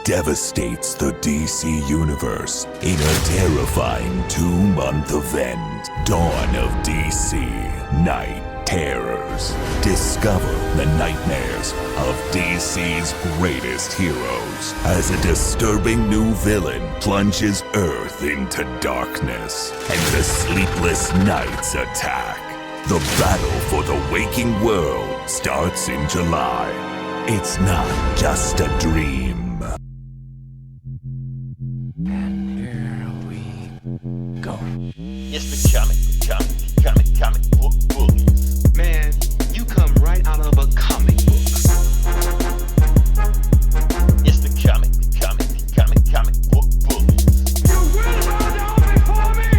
devastates the DC Universe in a terrifying 2-month event. Dawn of DC Night Terrors. Discover the nightmares of DC's greatest heroes as a disturbing new villain plunges Earth into darkness and the sleepless nights attack. The battle for the waking world starts in July. It's not just a dream. And here we go. It's the comic book bullies. Man, you come right out of a comic book. It's the comic book bullies. You will bow down before me!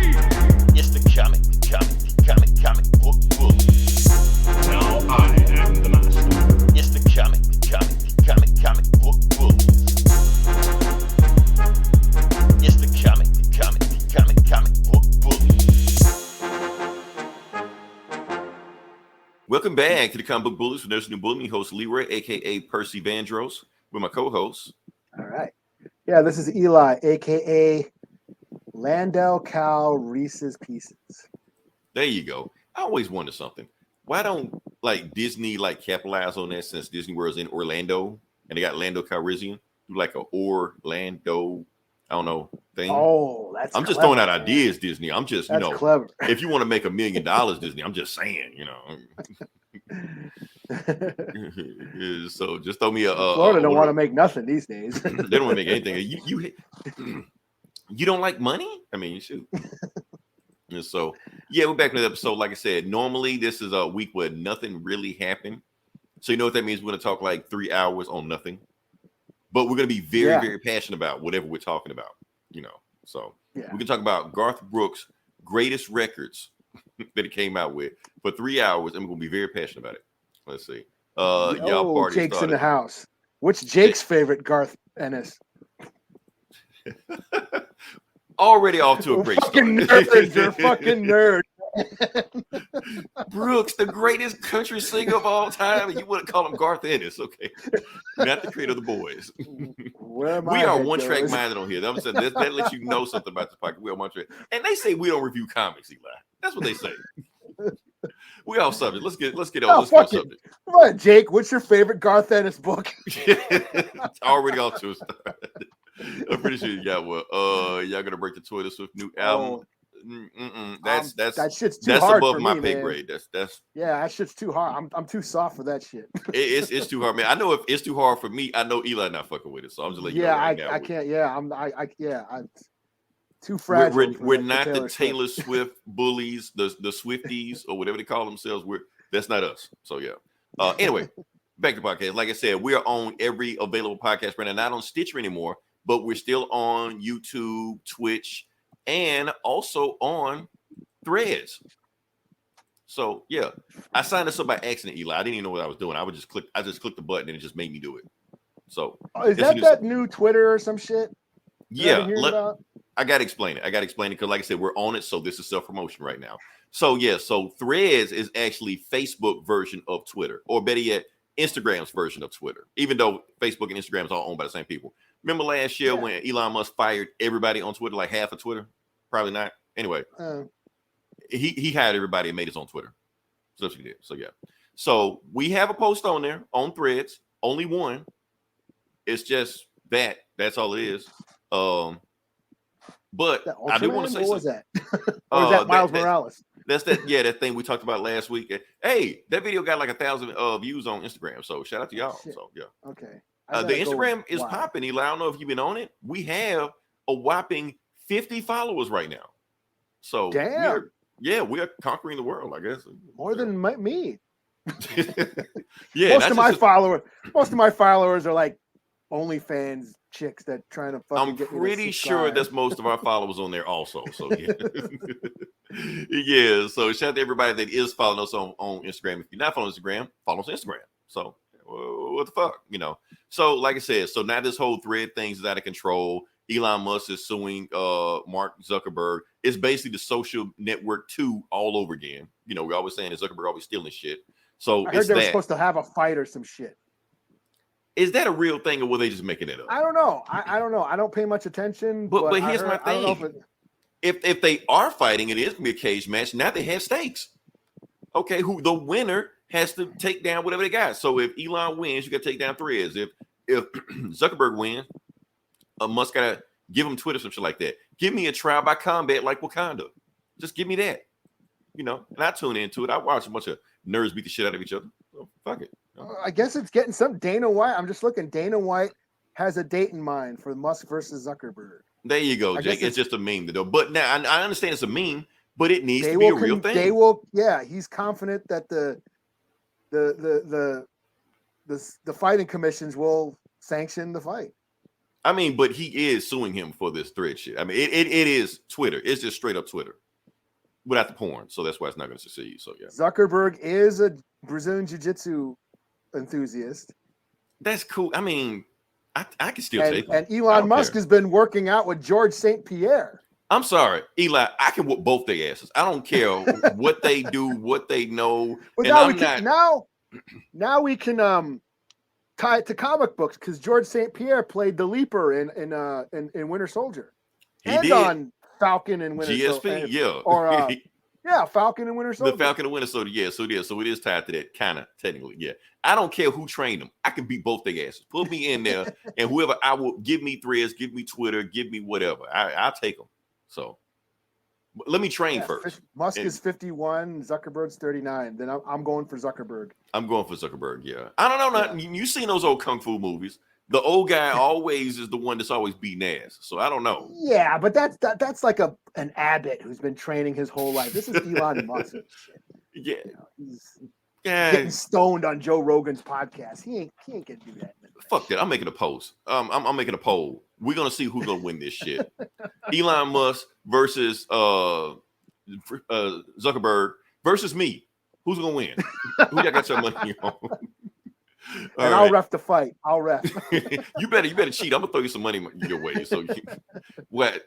It's the comic book bullies. Now I am the master. It's the comic book bullies. It's the comic book bullies. Welcome back to the Comic Book Bullies. There's a new bully, host Leroy, aka Percy Vandross, with my co-host. All right. Yeah, this is Eli, aka Landell Cal Reese's Pieces. There you go. I always wonder something. Why don't Disney capitalize on that, since Disney World's in Orlando and they got Lando Calrissian, do like a Orlando, I don't know, thing. Oh, that's I'm just clever, throwing out man. ideas, Disney. I'm just, That's clever. if you want to make $1 million, Disney, I'm just saying, So just throw me a. Florida don't want to make nothing these days. They don't want to make anything. You don't like money? I mean, shoot. And so, yeah, we're back in the episode. Like I said, normally this is a week where nothing really happened. So you know what that means? We're going to talk like 3 hours on nothing. But we're going to be very, very passionate about whatever we're talking about, So we can talk about Garth Brooks' greatest records that he came out with for 3 hours, and we're going to be very passionate about it. Let's see. Y'all party Jake's started. in the house. What's Jake's favorite Garth Ennis? Already off to a great Fucking start. nerd. You're a fucking nerd. Brooks, the greatest country singer of all time, and you want to call him Garth Ennis, okay? Not the creator of the Boys. Where We are one track minded on here. That lets you know something about this podcast. We are one track, and they say we don't review comics, Eli. That's what they say. We all subject. Let's get on. Let's go subject. Come on, Jake. What's your favorite Garth Ennis book? Already off to a start. I'm pretty sure you got one. Y'all gonna break the Twitter Swift new album. That's that shit's too that's hard above for my me, pay man. grade. That's Yeah, that shit's too hard. I'm too soft for that shit. it's too hard, man. I know if it's too hard for me, I know Eli not fucking with it. So I'm just letting you know. I can't. Yeah, I'm too fragile. We're not the Taylor Swift bullies, the Swifties or whatever they call themselves. That's not us. So yeah. Anyway, back to the podcast. Like I said, we are on every available podcast brand, not on Stitcher anymore, but we're still on YouTube, Twitch, and also on Threads. So yeah, I signed this up by accident, Eli. I didn't even know what I was doing. I just clicked the button and it just made me do it. So is that new Twitter or some shit? Yeah, I gotta explain it. Because, like I said, we're on it, so this is self-promotion right now. So yeah, so Threads is actually Facebook version of Twitter, or better yet, Instagram's version of Twitter. Even though Facebook and Instagram is all owned by the same people. Remember last year when Elon Musk fired everybody on Twitter, like half of Twitter? Probably not. Anyway, he hired everybody and made his own Twitter. So that's what he did. So yeah. So we have a post on there on Threads, only one. It's just that. That's all it is. But I do want to say what was something. that? Or is that Miles Morales? That's that thing we talked about last week. Hey, that video got like 1,000 views on Instagram. So shout out to y'all. Shit. So yeah. Okay. The Instagram is popping, Eli. I don't know if you've been on it. We have a whopping 50 followers right now. So damn. We are conquering the world, I guess. More than me. Yeah. Most of my followers are like OnlyFans chicks that trying to fucking I'm get pretty sure that's most of our followers on there also. So yeah. Yeah. So shout out to everybody that is following us on Instagram. If you're not following Instagram, follow us on Instagram. So what the fuck, So like I said, so now this whole thread thing is out of control. Elon Musk is suing Mark Zuckerberg. It's basically the social network 2 all over again. We're always saying that Zuckerberg always stealing shit. So I heard they were supposed to have a fight or some shit. Is that a real thing, or were they just making it up? I don't know. I don't know. I don't pay much attention. But here's my I don't know thing. If they are fighting, it is gonna be a cage match. Now they have stakes. Okay, who the winner has to take down whatever they got. So if Elon wins, you got to take down Threads. If Zuckerberg wins, Musk gotta give him Twitter, some shit like that. Give me a trial by combat like Wakanda. Just give me that. And I tune into it. I watch a bunch of nerds beat the shit out of each other. So fuck it. I guess it's getting some Dana White. I'm just looking. Dana White has a date in mind for Musk versus Zuckerberg. There you go, Jake. It's just a meme, though. But now I understand it's a meme, but it needs to be a real thing. They will. Yeah, he's confident that the fighting commissions will sanction the fight. I mean, but he is suing him for this thread shit. I mean, it is Twitter. It's just straight up Twitter without the porn. So that's why it's not going to succeed. So yeah, Zuckerberg is a Brazilian jiu-jitsu enthusiast. That's cool. I mean, I can still take it. And Elon Musk has been working out with George St. Pierre. I'm sorry, Eli. I can whoop both their asses. I don't care what they do, what they know. Well, now we can tie it to comic books because George St. Pierre played the Leaper in Winter Soldier, on Falcon and Winter Soldier. GSP, Falcon and Winter Soldier. The Falcon and Winter Soldier, yeah. So it is tied to that, kind of technically, yeah. I don't care who trained them. I can beat both their asses. Put me in there, and whoever I will give me Threads, give me Twitter, give me whatever. I'll take them. So let me train first. Musk is 51, Zuckerberg's 39. Then I'm going for Zuckerberg. I'm going for Zuckerberg. Yeah, I don't know. You've seen those old kung fu movies. The old guy always is the one that's always beating ass. So I don't know. Yeah, but that's like an abbot who's been training his whole life. This is Elon Musk. Yeah, he's getting stoned on Joe Rogan's podcast. He ain't gonna do that. Fuck that. I'm making a post. I'm making a poll. We're gonna see who's gonna win this shit. Elon Musk versus Zuckerberg versus me. Who's gonna win? Who y'all got your money on? I'll ref the fight. I'll ref. You better cheat. I'm gonna throw you some money your way. So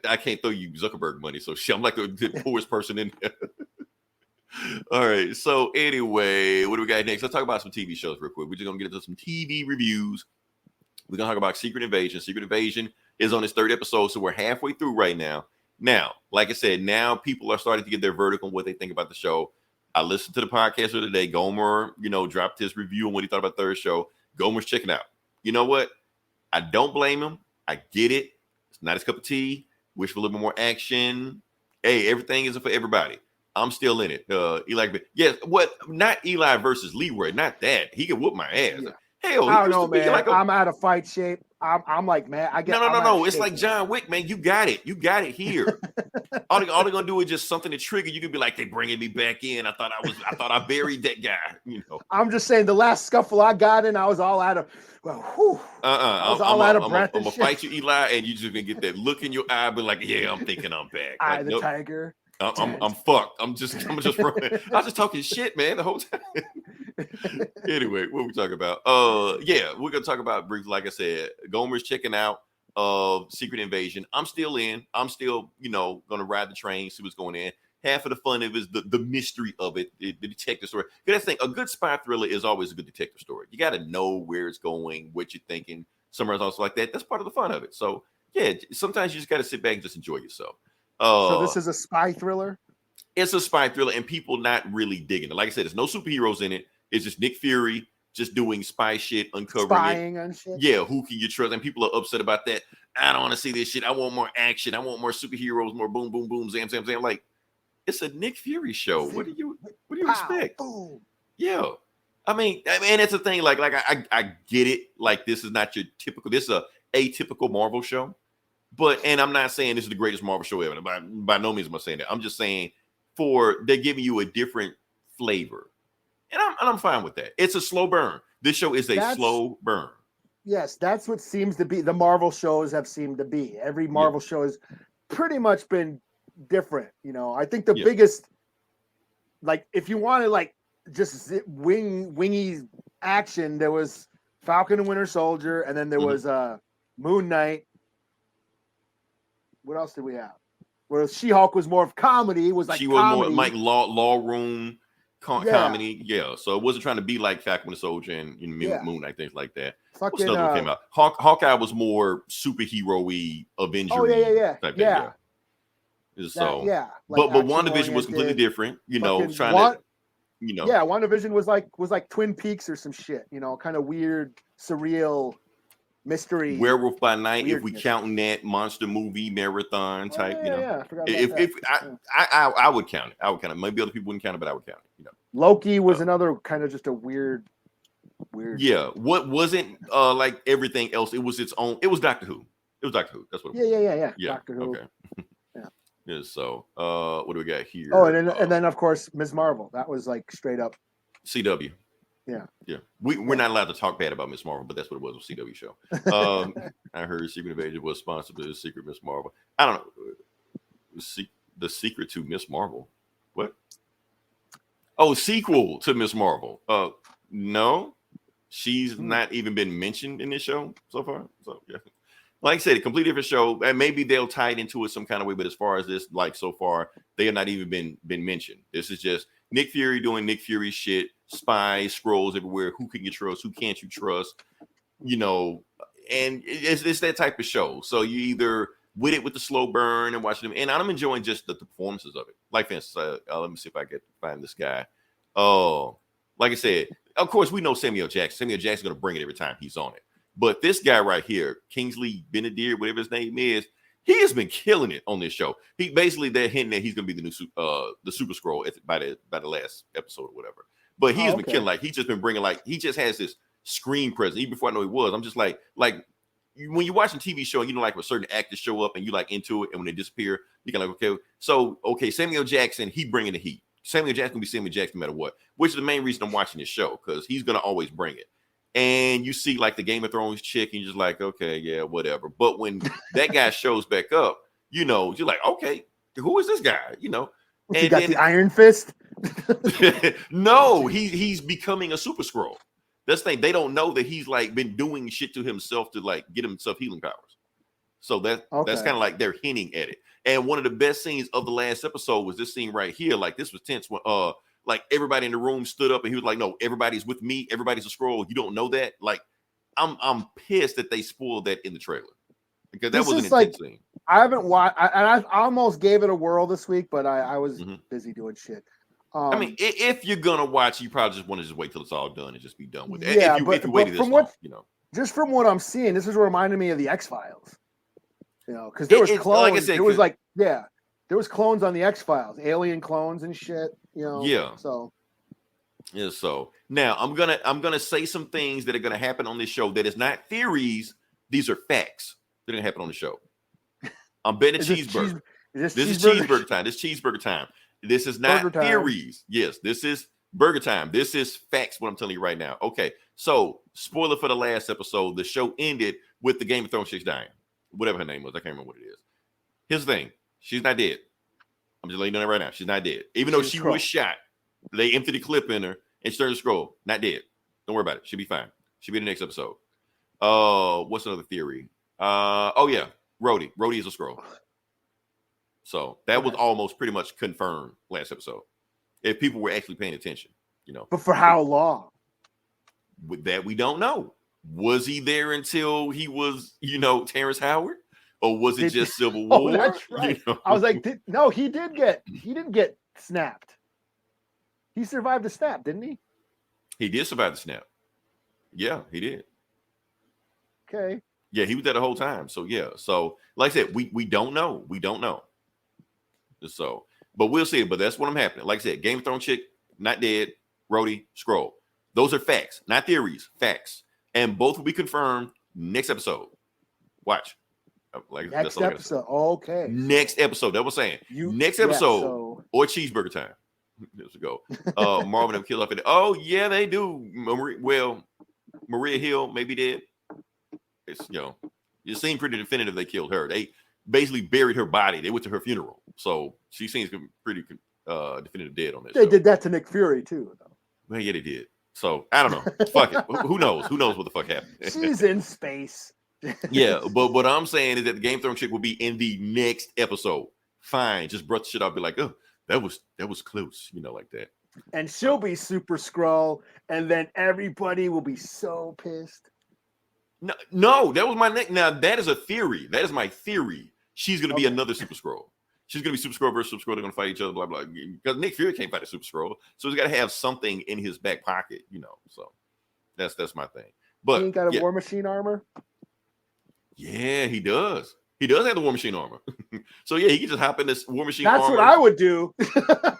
I can't throw you Zuckerberg money. So shit, I'm like the poorest person in there. All right. So anyway, what do we got next? Let's talk about some TV shows real quick. We're just gonna get into some TV reviews. We're gonna talk about Secret Invasion. Secret Invasion is on its 3rd episode, so we're halfway through right now. Now, like I said, now people are starting to get their verdict on what they think about the show. I listened to the podcast the other day. Gomer, dropped his review on what he thought about the 3rd show. Gomer's checking out. You know what? I don't blame him. I get it. It's not his cup of tea. Wish for a little bit more action. Hey, everything isn't for everybody. I'm still in it. Eli, yes, what? Not Eli versus Leroy. Not that. He can whoop my ass. Yeah. Hell, I don't know, man. I'm out of fight shape. I'm like, man, I get no. It's like John Wick, man. You got it. You got it here. all they're gonna do is just something to trigger. You can be like, they bringing me back in. I thought I buried that guy. I'm just saying, the last scuffle I got in, I was all out of. Well, whew, I was all out of breath. I'm gonna fight you, Eli, and you just gonna get that look in your eye, be like, yeah, I'm thinking I'm back. Eye of the tiger. I'm fucked. I'm just running. I was just talking shit, man, the whole time. Anyway, what we talking about? Yeah, we're gonna talk about briefly. Like I said, Gomer's checking out of Secret Invasion. I'm still in. I'm still, gonna ride the train, see what's going in. Half of the fun of it is the mystery of it, the detective story. Because that's the thing, a good spy thriller is always a good detective story. You got to know where it's going, what you're thinking. Somewhere else like that. That's part of the fun of it. So yeah, sometimes you just got to sit back and just enjoy yourself. So this is a spy thriller? It's a spy thriller, and people not really digging it. Like I said, there's no superheroes in it. It's just Nick Fury just doing spy shit, uncovering spying on shit. Yeah, who can you trust? And people are upset about that. I don't want to see this shit. I want more action. I want more superheroes, more boom, boom, boom, zam, zam, zam. Like, it's a Nick Fury show. What do you expect? Boom. Yeah. I mean, it's a thing. Like I get it. Like, this is not your typical. This is a atypical Marvel show. And I'm not saying this is the greatest Marvel show ever. By no means am I saying that. I'm just saying they're giving you a different flavor. And I'm fine with that. It's a slow burn. This show is a slow burn. Yes, that's what seems to be the Marvel shows have seemed to be. Every Marvel show has pretty much been different. I think the biggest, like, if you wanted like just wingy action, there was Falcon and Winter Soldier, and then there was Moon Knight. What else did we have? Whereas She-Hulk was more of comedy. It was like she comedy. was more like Law Room. comedy. Yeah, so it wasn't trying to be like Falcon and Soldier and Moon Knight, things like that. What's another one came out? Hawkeye was more superhero-y, Avenger type thing. So like but WandaVision was completely different. WandaVision was like Twin Peaks or some shit. Kind of weird, surreal, mystery. Werewolf by Night, weirdness. If we counting that monster movie marathon type, I would count it. I would count it. Maybe other people wouldn't count it, but I would count it. Loki was another kind of just a weird. Yeah, what wasn't like everything else? It was its own. It was Doctor Who. That's what. It was. Yeah. Doctor Who. Okay. Yeah. So, what do we got here? Oh, and then of course Ms. Marvel. That was like straight up CW. Yeah. We're not allowed to talk bad about Ms. Marvel, but that's what it was, a CW show. I heard Secret Invasion was sponsored by the Secret Ms. Marvel. I don't know. The Secret to Ms. Marvel. What? Oh, sequel to Ms. Marvel. No, she's not even been mentioned in this show so far. So yeah. Like I said, a completely different show, and maybe they'll tie it into it some kind of way. But as far as this, like so far, they have not even been mentioned. This is just Nick Fury doing Nick Fury shit, spies, scrolls everywhere. Who can you trust? Who can't you trust? And it's that type of show. So you either with it with the slow burn and watching them, and I'm enjoying just the performances of it. Like for instance, let me see if I can find this guy. Oh, like I said, of course we know Samuel Jackson. Samuel Jackson's gonna bring it every time he's on it. But this guy right here, Kingsley Ben-Adir, whatever his name is, he has been killing it on this show. He basically they're hinting that he's gonna be the new the Super Scroll by the last episode or whatever. But he has been killing, like he's just been bringing, like he just has this screen presence. Even before I know he was, I'm just like when you're watching TV show and like when certain actors show up and you like into it, and when they disappear, you can okay, Samuel Jackson, he bringing the heat. Samuel Jackson will be Samuel Jackson no matter what, which is the main reason I'm watching this show, because he's gonna always bring it. And you see like the Game of Thrones chick, and you're just like, okay, yeah, whatever. But when that guy shows back up, you're like, okay, who is this guy? And he got the Iron Fist. No, he's becoming a Super Scroll. That's the thing. They don't know that he's like been doing shit to himself to like get himself healing powers. So that's kind of like they're hinting at it. And one of the best scenes of the last episode was this scene right here. Like this was tense when like everybody in the room stood up and he was like, no, everybody's with me. Everybody's a scroll. You don't know that? Like, I'm pissed that they spoiled that in the trailer, because that was an intense scene. I haven't watched, I almost gave it a whirl this week, but I was busy doing shit. I mean, if you're gonna watch, you probably just want to just wait till it's all done and just be done with it. Yeah, if you waited this long, just from what I'm seeing, this is reminding me of the X-Files. Because there was clones. Like I said, there was clones on the X-Files, alien clones and shit. Yeah. So now I'm gonna say some things that are gonna happen on this show that is not theories. These are facts that are gonna happen on the show. I'm betting cheeseburger. This is cheeseburger time. This is cheeseburger time. This is not theories. Yes, this is burger time. This is facts. What I'm telling you right now. Okay. So spoiler for the last episode. The show ended with the Game of Thrones chick dying. Whatever her name was, I can't remember what it is. Here's the thing: she's not dead. I'm just letting you know that right now. She's not dead. Even though she was shot, they emptied the clip in her and she turned the scroll. Not dead. Don't worry about it. She'll be fine. She'll be in the next episode. What's another theory? Rhodey. Rhodey is a scroll. So that was almost pretty much confirmed last episode. If people were actually paying attention, But for how long? With that, we don't know. Was he there until he was, Terrence Howard? Or was it just Civil War? That's right. I was like, he didn't get snapped. He survived the snap, didn't he? He did survive the snap. Yeah, he did. Okay. Yeah, he was there the whole time. So yeah. So like I said, we don't know. We don't know. So, but we'll see. But that's what I'm happening. Like I said, Game of Thrones chick, not dead. Rhodey, scroll. Those are facts, not theories. Facts. And both will be confirmed next episode. Watch. Next episode. Okay. Next episode. That was saying. Next episode or cheeseburger time. Let's go. Marvin have killed off in it. Oh, yeah, they do. Maria Hill may be dead. It's it seemed pretty definitive they killed her. They basically buried her body. They went to her funeral. So she seems pretty definitive dead on this. They did that to Nick Fury too, though. Well, yeah, they did. So I don't know. Fuck it. Who knows? Who knows what the fuck happened? She's in space. Yeah, but what I'm saying is that the Game of Thrones chick will be in the next episode. Fine, just brush the shit up, be like, oh, that was close, like that. and she'll be Super Skrull, and then everybody will be so pissed. No, that was my neck. Now that is a theory. That is my theory. She's gonna be another Super Skrull. She's gonna be Super Skrull versus Super Skrull. They're gonna fight each other. Blah blah. Because Nick Fury can't fight a Super Skrull, so he's got to have something in his back pocket. So that's my thing. But he ain't got a War Machine armor. Yeah, he does. He does have the War Machine armor. So yeah, he can just hop in this War Machine That's armor. what I would do.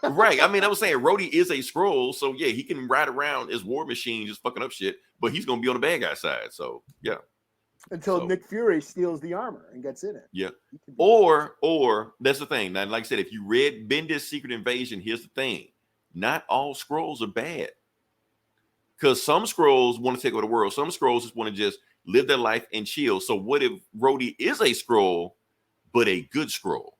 Right. I mean, I was saying Rhodey is a Skrull, so yeah, he can ride around as War Machine just fucking up shit, but he's gonna be on the bad guy side. So yeah. Until Nick Fury steals the armor and gets in it. Yeah. Or that's the thing. Now, like I said, if you read Bendis' Secret Invasion, here's the thing. Not all Skrulls are bad. Because some Skrulls want to take over the world. Some Skrulls just want to just live their life and chill. So what if Rhodey is a Skrull, but a good Skrull?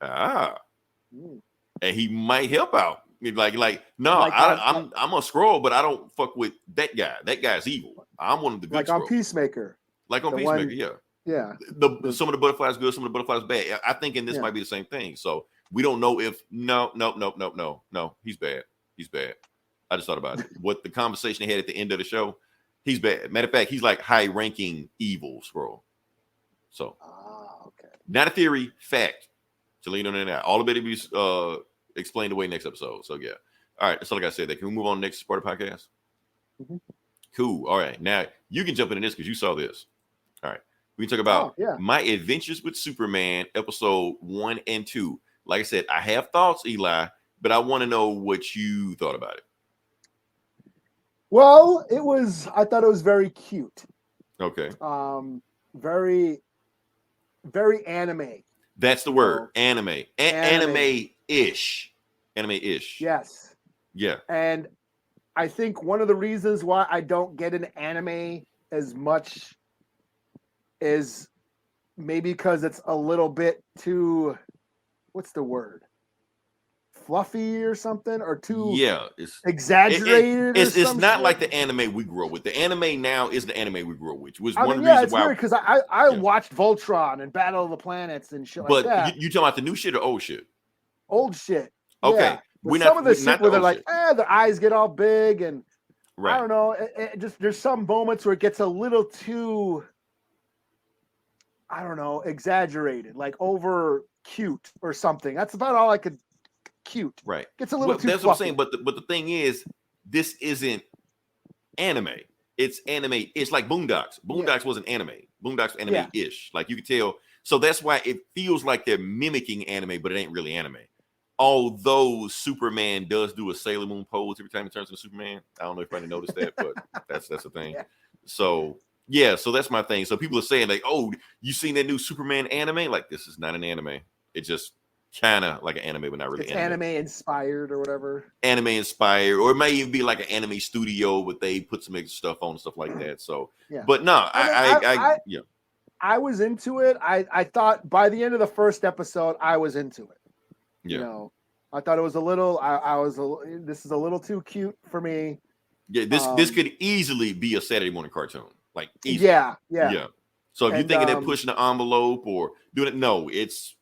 And he might help out. I'm a Skrull, but I don't fuck with that guy. That guy's evil. I'm one of the good Skrulls. On Peacemaker. Yeah. Yeah. Some of the butterflies good, some of the butterflies bad. I think in this might be the same thing. So we don't know if no, he's bad. He's bad. I just thought about it. What the conversation they had at the end of the show, he's bad. Matter of fact, he's like high-ranking evil Skrull. So okay. Not a theory, fact. So you know that. All of it will be explained away next episode. So yeah. All right, that's all I gotta say there. Can we move on to the next part of the podcast? Mm-hmm. Cool. All right. Now you can jump into this because you saw this. All right. We can talk about My Adventures with Superman, episode 1 and 2. Like I said, I have thoughts, Eli, but I want to know what you thought about it. Well, I thought it was very cute. Okay. Very, very anime. That's the word. Anime. Anime-ish. Anime-ish. Yes. Yeah. And I think one of the reasons why I don't get an anime as much is maybe because it's a little bit too, what's the word? Fluffy or something, or too it's exaggerated. It's not like the anime we grew up with. The anime now is the anime we grew up with, which was one reason why. Weird because I watched Voltron and Battle of the Planets and shit like that. But you talking about the new shit or old shit? Old shit. Okay. Yeah. Some of the shit where they're like, their eyes get all big and I don't know. It just there's some moments where it gets a little too, I don't know, exaggerated, like over cute or something. That's about all I could. Cute, right? Gets a little too. That's fluffy. what I'm saying. But the thing is, this isn't anime. It's anime. It's like Boondocks. Boondocks wasn't anime. Boondocks was anime-ish. Like you could tell. So that's why it feels like they're mimicking anime, but it ain't really anime. Although Superman does do a Sailor Moon pose every time he turns into Superman. I don't know if anybody noticed that, but that's the thing. Yeah. So that's my thing. So people are saying like, "Oh, you seen that new Superman anime?" Like this is not an anime. It just kind of like an anime, but not really. It's anime inspired or whatever. Anime inspired, or it may even be like an anime studio, but they put some extra stuff on and stuff like that. So, but no, I was into it. I thought by the end of the first episode, I was into it. Yeah. You know, I thought it was a little. This is a little too cute for me. Yeah, this could easily be a Saturday morning cartoon. Like easily. Yeah. So if you're thinking they're pushing the envelope or doing it, no, it's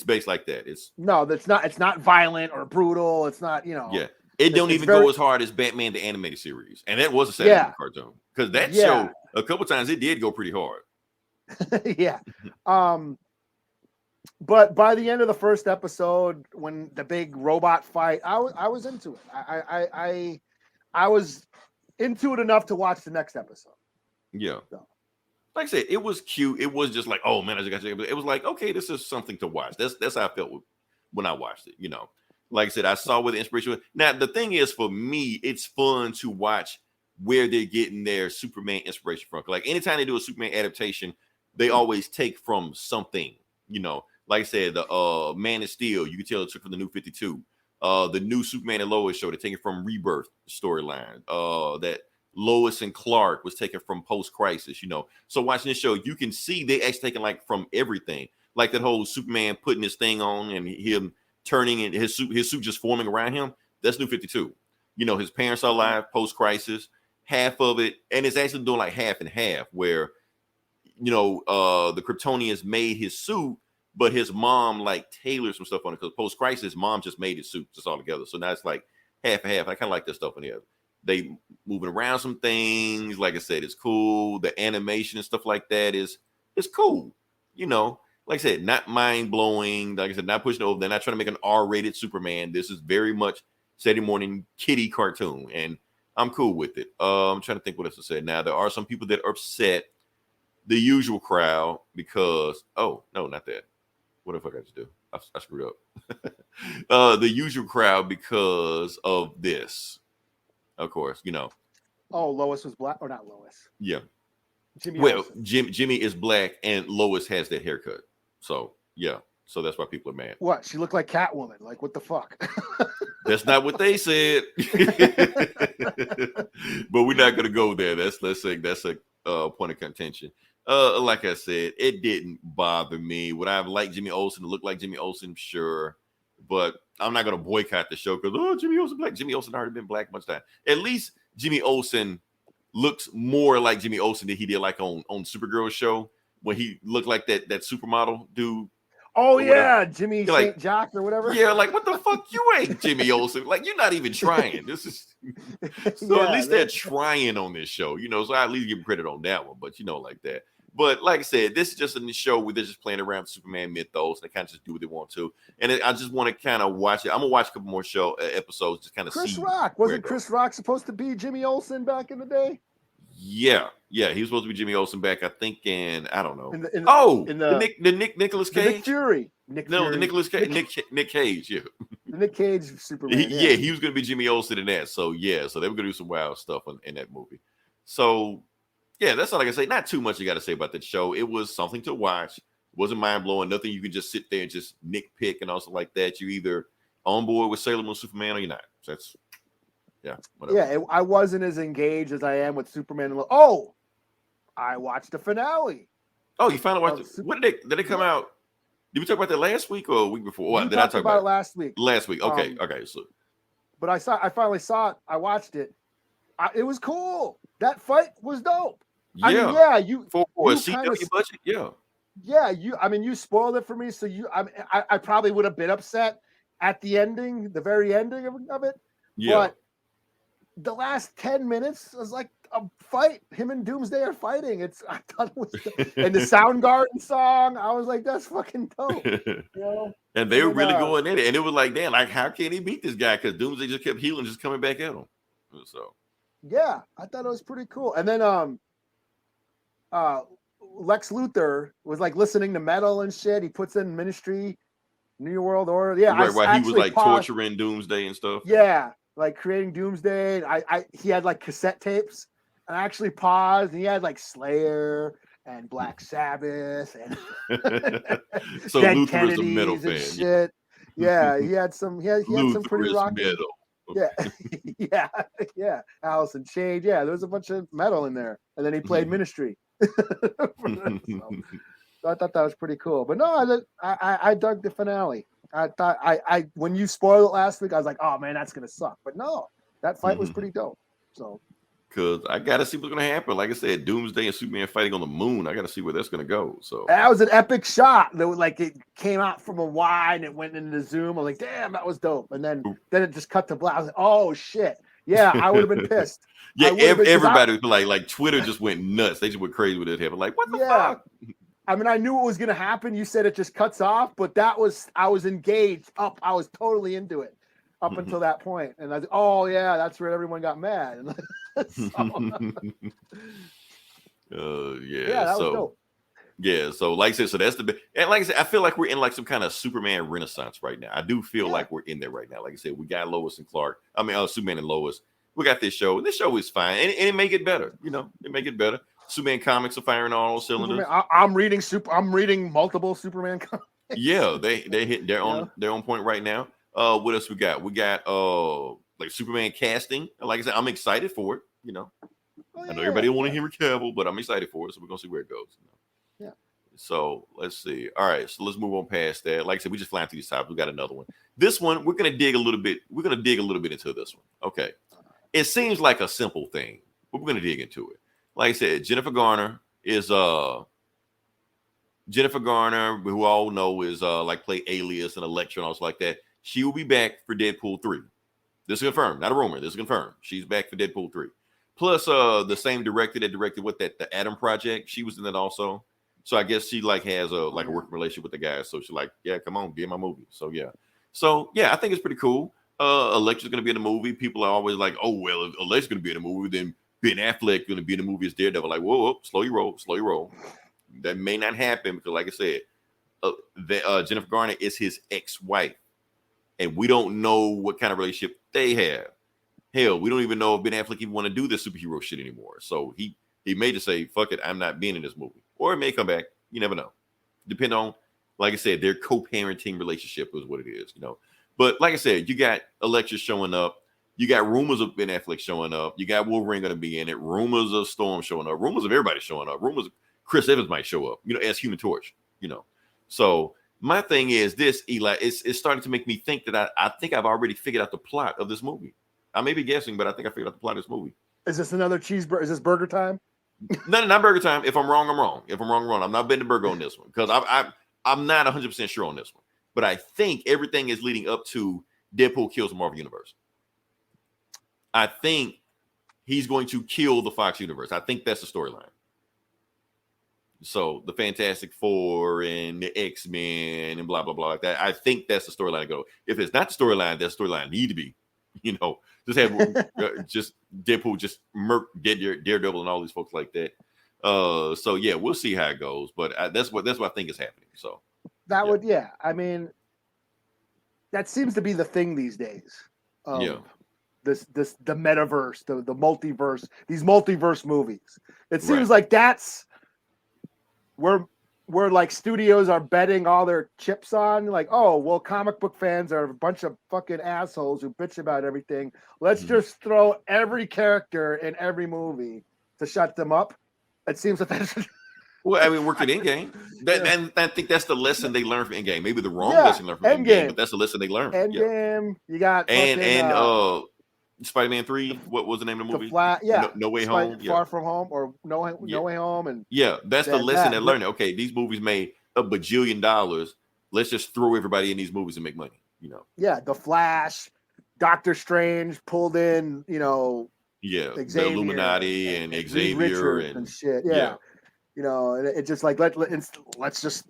based like that. It's not violent or brutal. It's not, It don't even go as hard as Batman the Animated Series. And that was a Saturday morning cartoon. Because that show, a couple times it did go pretty hard. Yeah. But by the end of the first episode, when the big robot fight, I was into it. I was into it enough to watch the next episode. Yeah. So. Like I said, it was cute. It was just like, oh man, I just got you. It was like, okay, this is something to watch. That's how I felt when I watched it. Like I said, I saw where the inspiration was. Now the thing is, for me, it's fun to watch where they're getting their Superman inspiration from. Like anytime they do a Superman adaptation, they always take from something. Like I said, the Man of Steel, you can tell it took from the New 52. The new Superman and Lois show, they're taking from Rebirth storyline. That Lois and Clark was taken from Post-Crisis, So watching this show, you can see they actually taking like from everything. Like that whole Superman putting his thing on and him turning and his suit just forming around him. That's New 52. His parents are alive post-crisis. Half of it, and it's actually doing like half and half, where the Kryptonians made his suit, but his mom like tailored some stuff on it because post-crisis, mom just made his suit just all together. So now it's like half and half. I kind of like that stuff in here. They moving around some things. Like I said, it's cool. The animation and stuff like that is cool. You know, like I said, not mind blowing. Like I said, not pushing over. They're not trying to make an R-rated Superman. This is very much Saturday morning kiddie cartoon, and I'm cool with it. I'm trying to think what else to say. Now there are some people that are upset, the usual crowd, because no, not that. What the fuck I just do? I screwed up. The usual crowd because of this, of course, you know. Oh, Lois was black, or not Lois? Yeah. Jimmy. Well, Olsen. Jimmy is black, and Lois has that haircut. So yeah, so that's why people are mad. What? She looked like Catwoman. Like, what the fuck? That's not what they said. But we're not gonna go there. That's a point of contention. Like I said, it didn't bother me. Would I have liked Jimmy Olsen to look like Jimmy Olsen? Sure. But I'm not gonna boycott the show because Jimmy Olsen black. Jimmy Olsen already been black much time. At least Jimmy Olsen looks more like Jimmy Olsen than he did like on Supergirl's show when he looked like that supermodel dude. Oh yeah, Jimmy like, St. Jock or whatever. Yeah, like what the fuck? You ain't Jimmy Olsen. Like you're not even trying. This is so Yeah, at least they're trying on this show, you know. So I at least give them credit on that one, but you know, like that. But like I said, this is just in the show where they're just playing around with Superman mythos. They kind of just do what they want to, and I just want to kind of watch it. I'm gonna watch a couple more episodes, just kind of see. Chris Rock wasn't Chris Rock supposed to be Jimmy Olsen back in the day? Yeah, he was supposed to be Jimmy Olsen back, I think, in I don't know. Nicolas Cage. Nick Fury. The Nicolas Cage. Nick Cage. Yeah. The Nick Cage Superman. He was gonna be Jimmy Olsen in that. So yeah, so they were gonna do some wild stuff in that movie. So yeah, that's all I can say. Not too much you got to say about that show. It was something to watch. It wasn't mind blowing. Nothing you can just sit there and just nitpick and also like that. You either on board with Sailor Moon Superman or you're not. So that's whatever. Yeah, I wasn't as engaged as I am with Superman. I watched the finale. Oh, you finally watched it? When did it come out? Did we talk about that last week or a week before? What, did I talk about it last week? Last week. Okay. Okay. So, but I finally saw it. I watched it. It was cool. That fight was dope. Yeah. I mean, yeah. You for a CW budget. Yeah. Yeah. You spoiled it for me. So I probably would have been upset at the ending, the very ending of it. Yeah. But the last 10 minutes was like a fight. Him and Doomsday are fighting. I thought it was, and the Soundgarden song, I was like, that's fucking dope. You know? And they were really going in it. And it was like, damn, like, how can he beat this guy? Because Doomsday just kept healing, just coming back at him. So, yeah, I thought it was pretty cool. And then Lex Luthor was like listening to metal and shit. He puts in Ministry, New World Order. Yeah, right. He was like torturing Doomsday and stuff. Yeah, like creating Doomsday. He had like cassette tapes. And I actually paused, and he had like Slayer and Black Sabbath and so Dead Luther Kennedys is a metal and fan. shit. Yeah, he had some. He had some pretty rock metal. Yeah, yeah. Alice in Chains. Yeah, there was a bunch of metal in there, and then he played Ministry. So I thought that was pretty cool. But no, I dug the finale. I thought I when you spoiled it last week, I was like, oh man, that's gonna suck. But no, that fight was pretty dope. So. Because I got to see what's going to happen. Like I said, Doomsday and Superman fighting on the moon. I got to see where that's going to go. So that was an epic shot. That was like it came out from a wide and it went into Zoom. I was like, damn, that was dope. And then it just cut to black. I was like, oh shit. Yeah, I would have been pissed. Yeah, everybody was like Twitter just went nuts. They just went crazy with it happened. Like, what the fuck? I mean, I knew what was going to happen. You said it just cuts off, but I was engaged up. I was totally into it up until that point. And I was, oh yeah, that's where everyone got mad. So like I said, so that's the big, and like I said, I feel like we're in like some kind of Superman renaissance right now. I do feel like we're in there right now. Like I said, we got Lois and Clark. I mean, Superman and Lois. We got this show, and this show is fine, and it may get better. You know, it may get better. Superman comics are firing on all cylinders. I'm reading multiple Superman comics. Yeah, they're on point right now. What else we got? We got like Superman casting. Like I said, I'm excited for it. You know, I know everybody don't want to hear Cavill, but I'm excited for it. So we're gonna see where it goes. You know? Yeah. So let's see. All right, so let's move on past that. Like I said, we just flying through these topics. We got another one. This one, we're gonna dig a little bit. We're gonna dig a little bit into this one. Okay. It seems like a simple thing, but we're gonna dig into it. Like I said, Jennifer Garner, who all know is like play Alias and Elektra and all like that. She will be back for Deadpool 3. This is confirmed, not a rumor. This is confirmed. She's back for Deadpool 3. Plus, the same director that directed the Adam Project, she was in that also. So I guess she like has a working relationship with the guys. So she's like, yeah, come on, be in my movie. So yeah. I think it's pretty cool. Elektra's gonna be in the movie. People are always like, oh well, if Elektra's gonna be in the movie, then Ben Affleck gonna be in the movie as Daredevil. Like, whoa, slow your roll. That may not happen because, like I said, Jennifer Garner is his ex-wife, and we don't know what kind of relationship they have. Hell, we don't even know if Ben Affleck even want to do this superhero shit anymore. So he may just say, fuck it, I'm not being in this movie. Or it may come back. You never know. Depend on, like I said, their co-parenting relationship is what it is, But like I said, you got Elektra showing up. You got rumors of Ben Affleck showing up. You got Wolverine going to be in it. Rumors of Storm showing up. Rumors of everybody showing up. Rumors of Chris Evans might show up, as Human Torch, So my thing is this, Eli, it's starting to make me think that I think I've already figured out the plot of this movie. I may be guessing, but I think I figured out the plot of this movie. Is this another cheeseburger? Is this burger time? No, not burger time. If I'm wrong, I'm wrong. If I'm wrong, I'm wrong. I'm not betting the burger on this one because I'm not 100% sure on this one. But I think everything is leading up to Deadpool kills the Marvel Universe. I think he's going to kill the Fox Universe. I think that's the storyline. So the Fantastic Four and the X-Men and blah, blah, blah like that. I think that's the storyline to go. If it's not the storyline, that's the storyline need to be. Just have just Deadpool just murk Daredevil and all these folks like that. So yeah, we'll see how it goes. But that's what I think is happening. So that I mean, that seems to be the thing these days. The metaverse, the multiverse, these multiverse movies. It seems like that's where like studios are betting all their chips on, like, oh, well, comic book fans are a bunch of fucking assholes who bitch about everything. Let's just throw every character in every movie to shut them up. It seems that that's well, I mean, work at Endgame. And I think that's the lesson they learned from Endgame. Maybe the wrong lesson learned from Endgame, but that's the lesson they learned. Endgame, you got Spider-Man 3. What was the name of the movie? No Way Home. Far From Home or No Way Home. And that's the lesson they learned. Okay, these movies made $1 bajillion. Let's just throw everybody in these movies and make money. Yeah, The Flash, Doctor Strange pulled in. The Illuminati and Xavier and shit. And it's just like let's just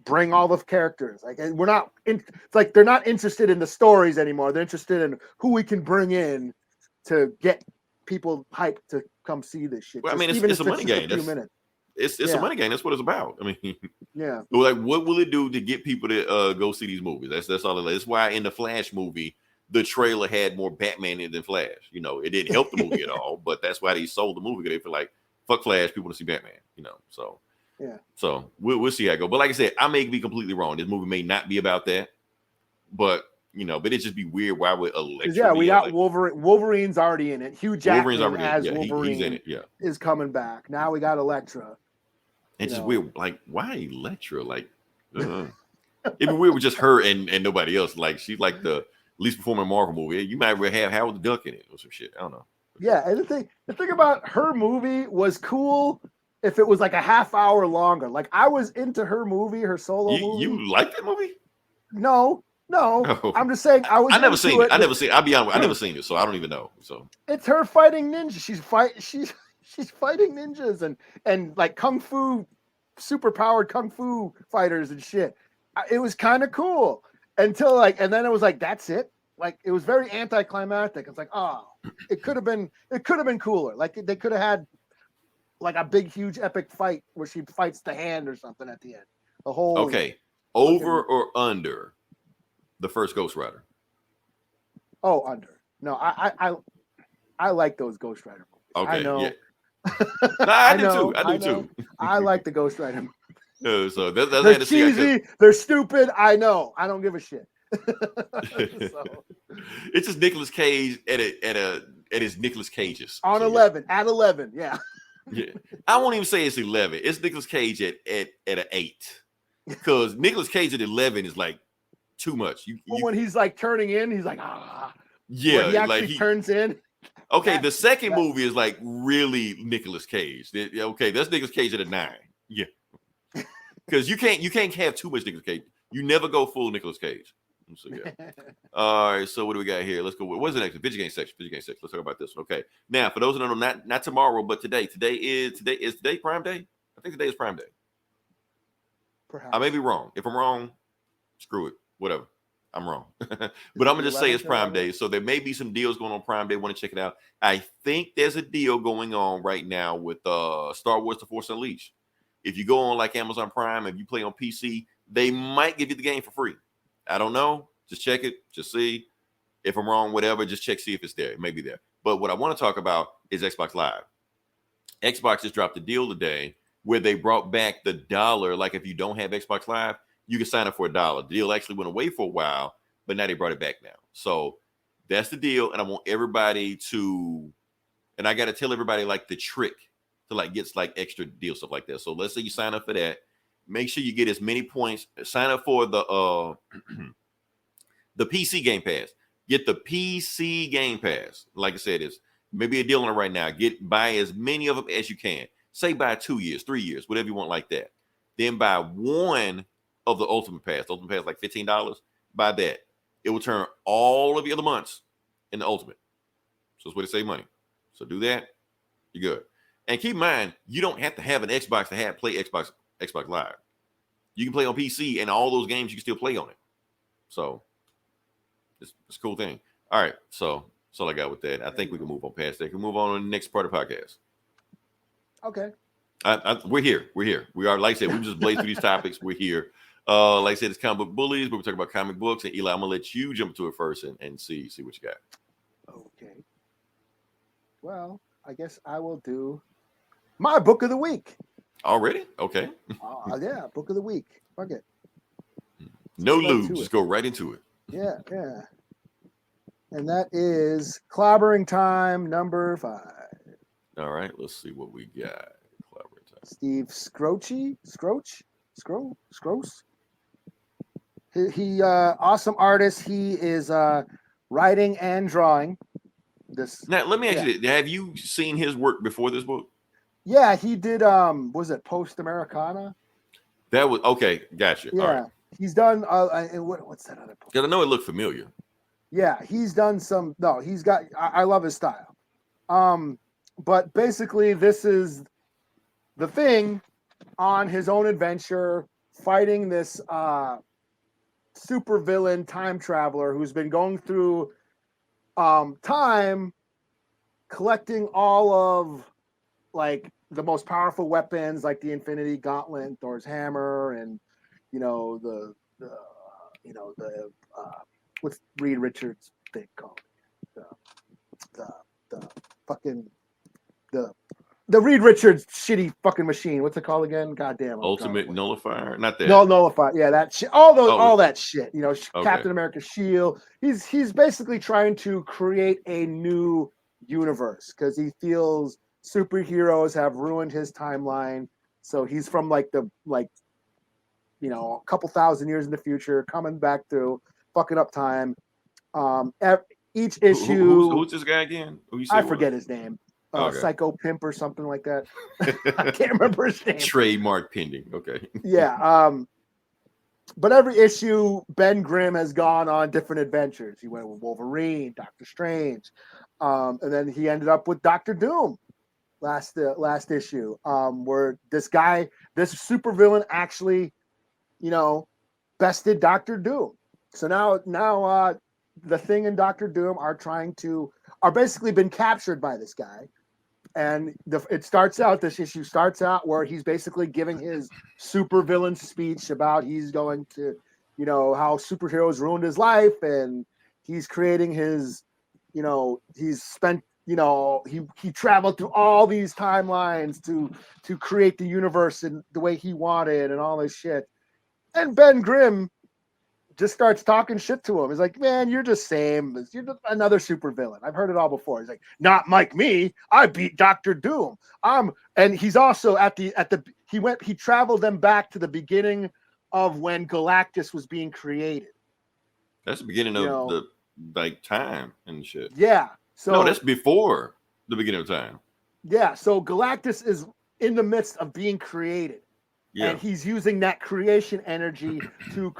bring all the characters. Like, and we're not. It's like they're not interested in the stories anymore. They're interested in who we can bring in to get people hyped to come see this shit. Well, I mean, it's a money game. It's a money game. That's what it's about. I mean, like, what will it do to get people to go see these movies? That's all it is. That's why in the Flash movie, the trailer had more Batman in than Flash. It didn't help the movie at all, but that's why they sold the movie. They feel like, fuck Flash, people want to see Batman. So. Yeah. So we'll see how it goes. But like I said, I may be completely wrong. This movie may not be about that. But but it just be weird. Why would Elektra? We got Wolverine. Wolverine's already in it. Hugh Jackman as Wolverine he's in it. Yeah, is coming back. Now we got Elektra. It's just weird. Like, why Elektra? Like, it'd be weird with just her and nobody else. Like, she's like the least performing Marvel movie. You might have Howard the Duck in it or some shit. I don't know. Yeah, and the thing about her movie was cool. If it was like a half hour longer, like I was into her movie, her solo movie. You like that movie? No. Oh. I'm just saying I never seen it. I'll be honest, I never seen it, so I don't even know. So it's her fighting ninjas. She's fighting ninjas and like kung fu, super powered kung fu fighters and shit. It was kind of cool until and then it was like, that's it. Like, it was very anticlimactic. It's like, it could have been cooler. Like, they could have had like a big, huge, epic fight where she fights the hand or something at the end. The whole over or under the first Ghost Rider? Oh, under. No, I like those Ghost Rider movies. Okay, I know. Yeah. I do too. I like the Ghost Rider movies. So that's they're cheesy. They're stupid. I know. I don't give a shit. It's just Nicolas Cage at his Nicolas Cages on 11 at 11. Yeah. Yeah, I won't even say it's 11. It's Nicolas Cage at an 8, because Nicolas Cage at 11 is like too much. When he's like turning in, he's like yeah, when he actually turns in. Okay, the second movie is like really Nicolas Cage. Okay, that's Nicolas Cage at a 9. Yeah, because you can't have too much Nicolas Cage. You never go full Nicolas Cage. Let's see. Yeah. All right. So what do we got here? Let's go. What's the next? Vidja Game section. Vidja Game section. Let's talk about this one. Okay. Now, for those who don't know, not tomorrow, but today. Today is Prime Day. I think today is Prime Day. Perhaps. I may be wrong. If I'm wrong, screw it. Whatever. I'm wrong. But I'm gonna just say it's Prime Day. So there may be some deals going on Prime Day. Want to check it out? I think there's a deal going on right now with Star Wars: The Force Unleashed. If you go on like Amazon Prime, if you play on PC, they might give you the game for free. I don't know. Just check it. Just see. If I'm wrong, whatever, just check, see if it's there. It may be there. But what I want to talk about is Xbox Live. Xbox just dropped a deal today where they brought back the $1. Like if you don't have Xbox Live, you can sign up for $1. The deal actually went away for a while, but now they brought it back now. So that's the deal. And I want everybody to, and I got to tell everybody like the trick to like get like extra deal stuff like that. So let's say you sign up for that. Make sure you get as many points. Sign up for the the PC Game Pass. Get the PC Game Pass. Like I said, it's maybe a deal on it right now. Buy as many of them as you can. Say buy 2 years, 3 years, whatever you want like that. Then buy one of the Ultimate Pass. The Ultimate Pass is like $15. Buy that. It will turn all of the other months in the Ultimate. So it's a way to save money. So do that. You're good. And keep in mind, you don't have to have an Xbox to play Xbox Live. You can play on PC and all those games you can still play on it. So it's a cool thing. All right. So that's all I got with that. I think we can move on past that. We can move on to the next part of the podcast. Okay. We're here. We are, like I said, we just blazed through these topics. We're here. Like I said, it's Comic Book Bullies, but we're talking about comic books. And Eli, I'm gonna let you jump to it first and see what you got. Okay. Well, I guess I will do my book of the week. Already? Okay. Yeah, book of the week. Fuck it. No lube. Just go right into it. Yeah. And that is Clobberin Time number 5. All right, let's see what we got. Clobberin Time. Steve Scroce. He awesome artist. He is writing and drawing this. Now, let me ask you this. Have you seen his work before this book? Yeah, he did. Was it Post Americana? That was okay. Gotcha. Yeah, right. He's done. What's that other book? Because I know it looked familiar. Yeah, he's done some. No, he's got. I love his style. But basically, this is the Thing on his own adventure, fighting this super villain time traveler who's been going through time, collecting all of like the most powerful weapons, like the Infinity Gauntlet, Thor's hammer, and the what's Reed Richards thing called? The Reed Richards shitty fucking machine. What's it called again? Goddamn. Ultimate Nullifier? Not that. No, Nullifier. Yeah, that shit. All that shit. Captain America's shield. He's basically trying to create a new universe because he feels superheroes have ruined his timeline. So he's from a couple thousand years in the future, coming back to fucking up time. Each issue. Who's this guy again? I forget his name. Okay. Psycho Pimp or something like that. I can't remember his name. Trademark pending. Okay. Yeah. But every issue, Ben Grimm has gone on different adventures. He went with Wolverine, Doctor Strange, and then he ended up with Doctor Doom last issue, where this supervillain actually, bested Doctor Doom. So now the Thing and Doctor Doom are basically been captured by this guy. And this issue starts out where he's basically giving his supervillain speech about he's going to, how superheroes ruined his life, and he's creating his, he's spent, he traveled through all these timelines to create the universe in the way he wanted and all this shit. And Ben Grimm just starts talking shit to him. He's like, man, you're just same. You're just another supervillain. I've heard it all before. He's like, not like me. I beat Doctor Doom. And he's also he traveled them back to the beginning of when Galactus was being created. That's the beginning of the time and shit. Yeah. So no, that's before the beginning of time. Yeah. So Galactus is in the midst of being created. Yeah. And he's using that creation energy to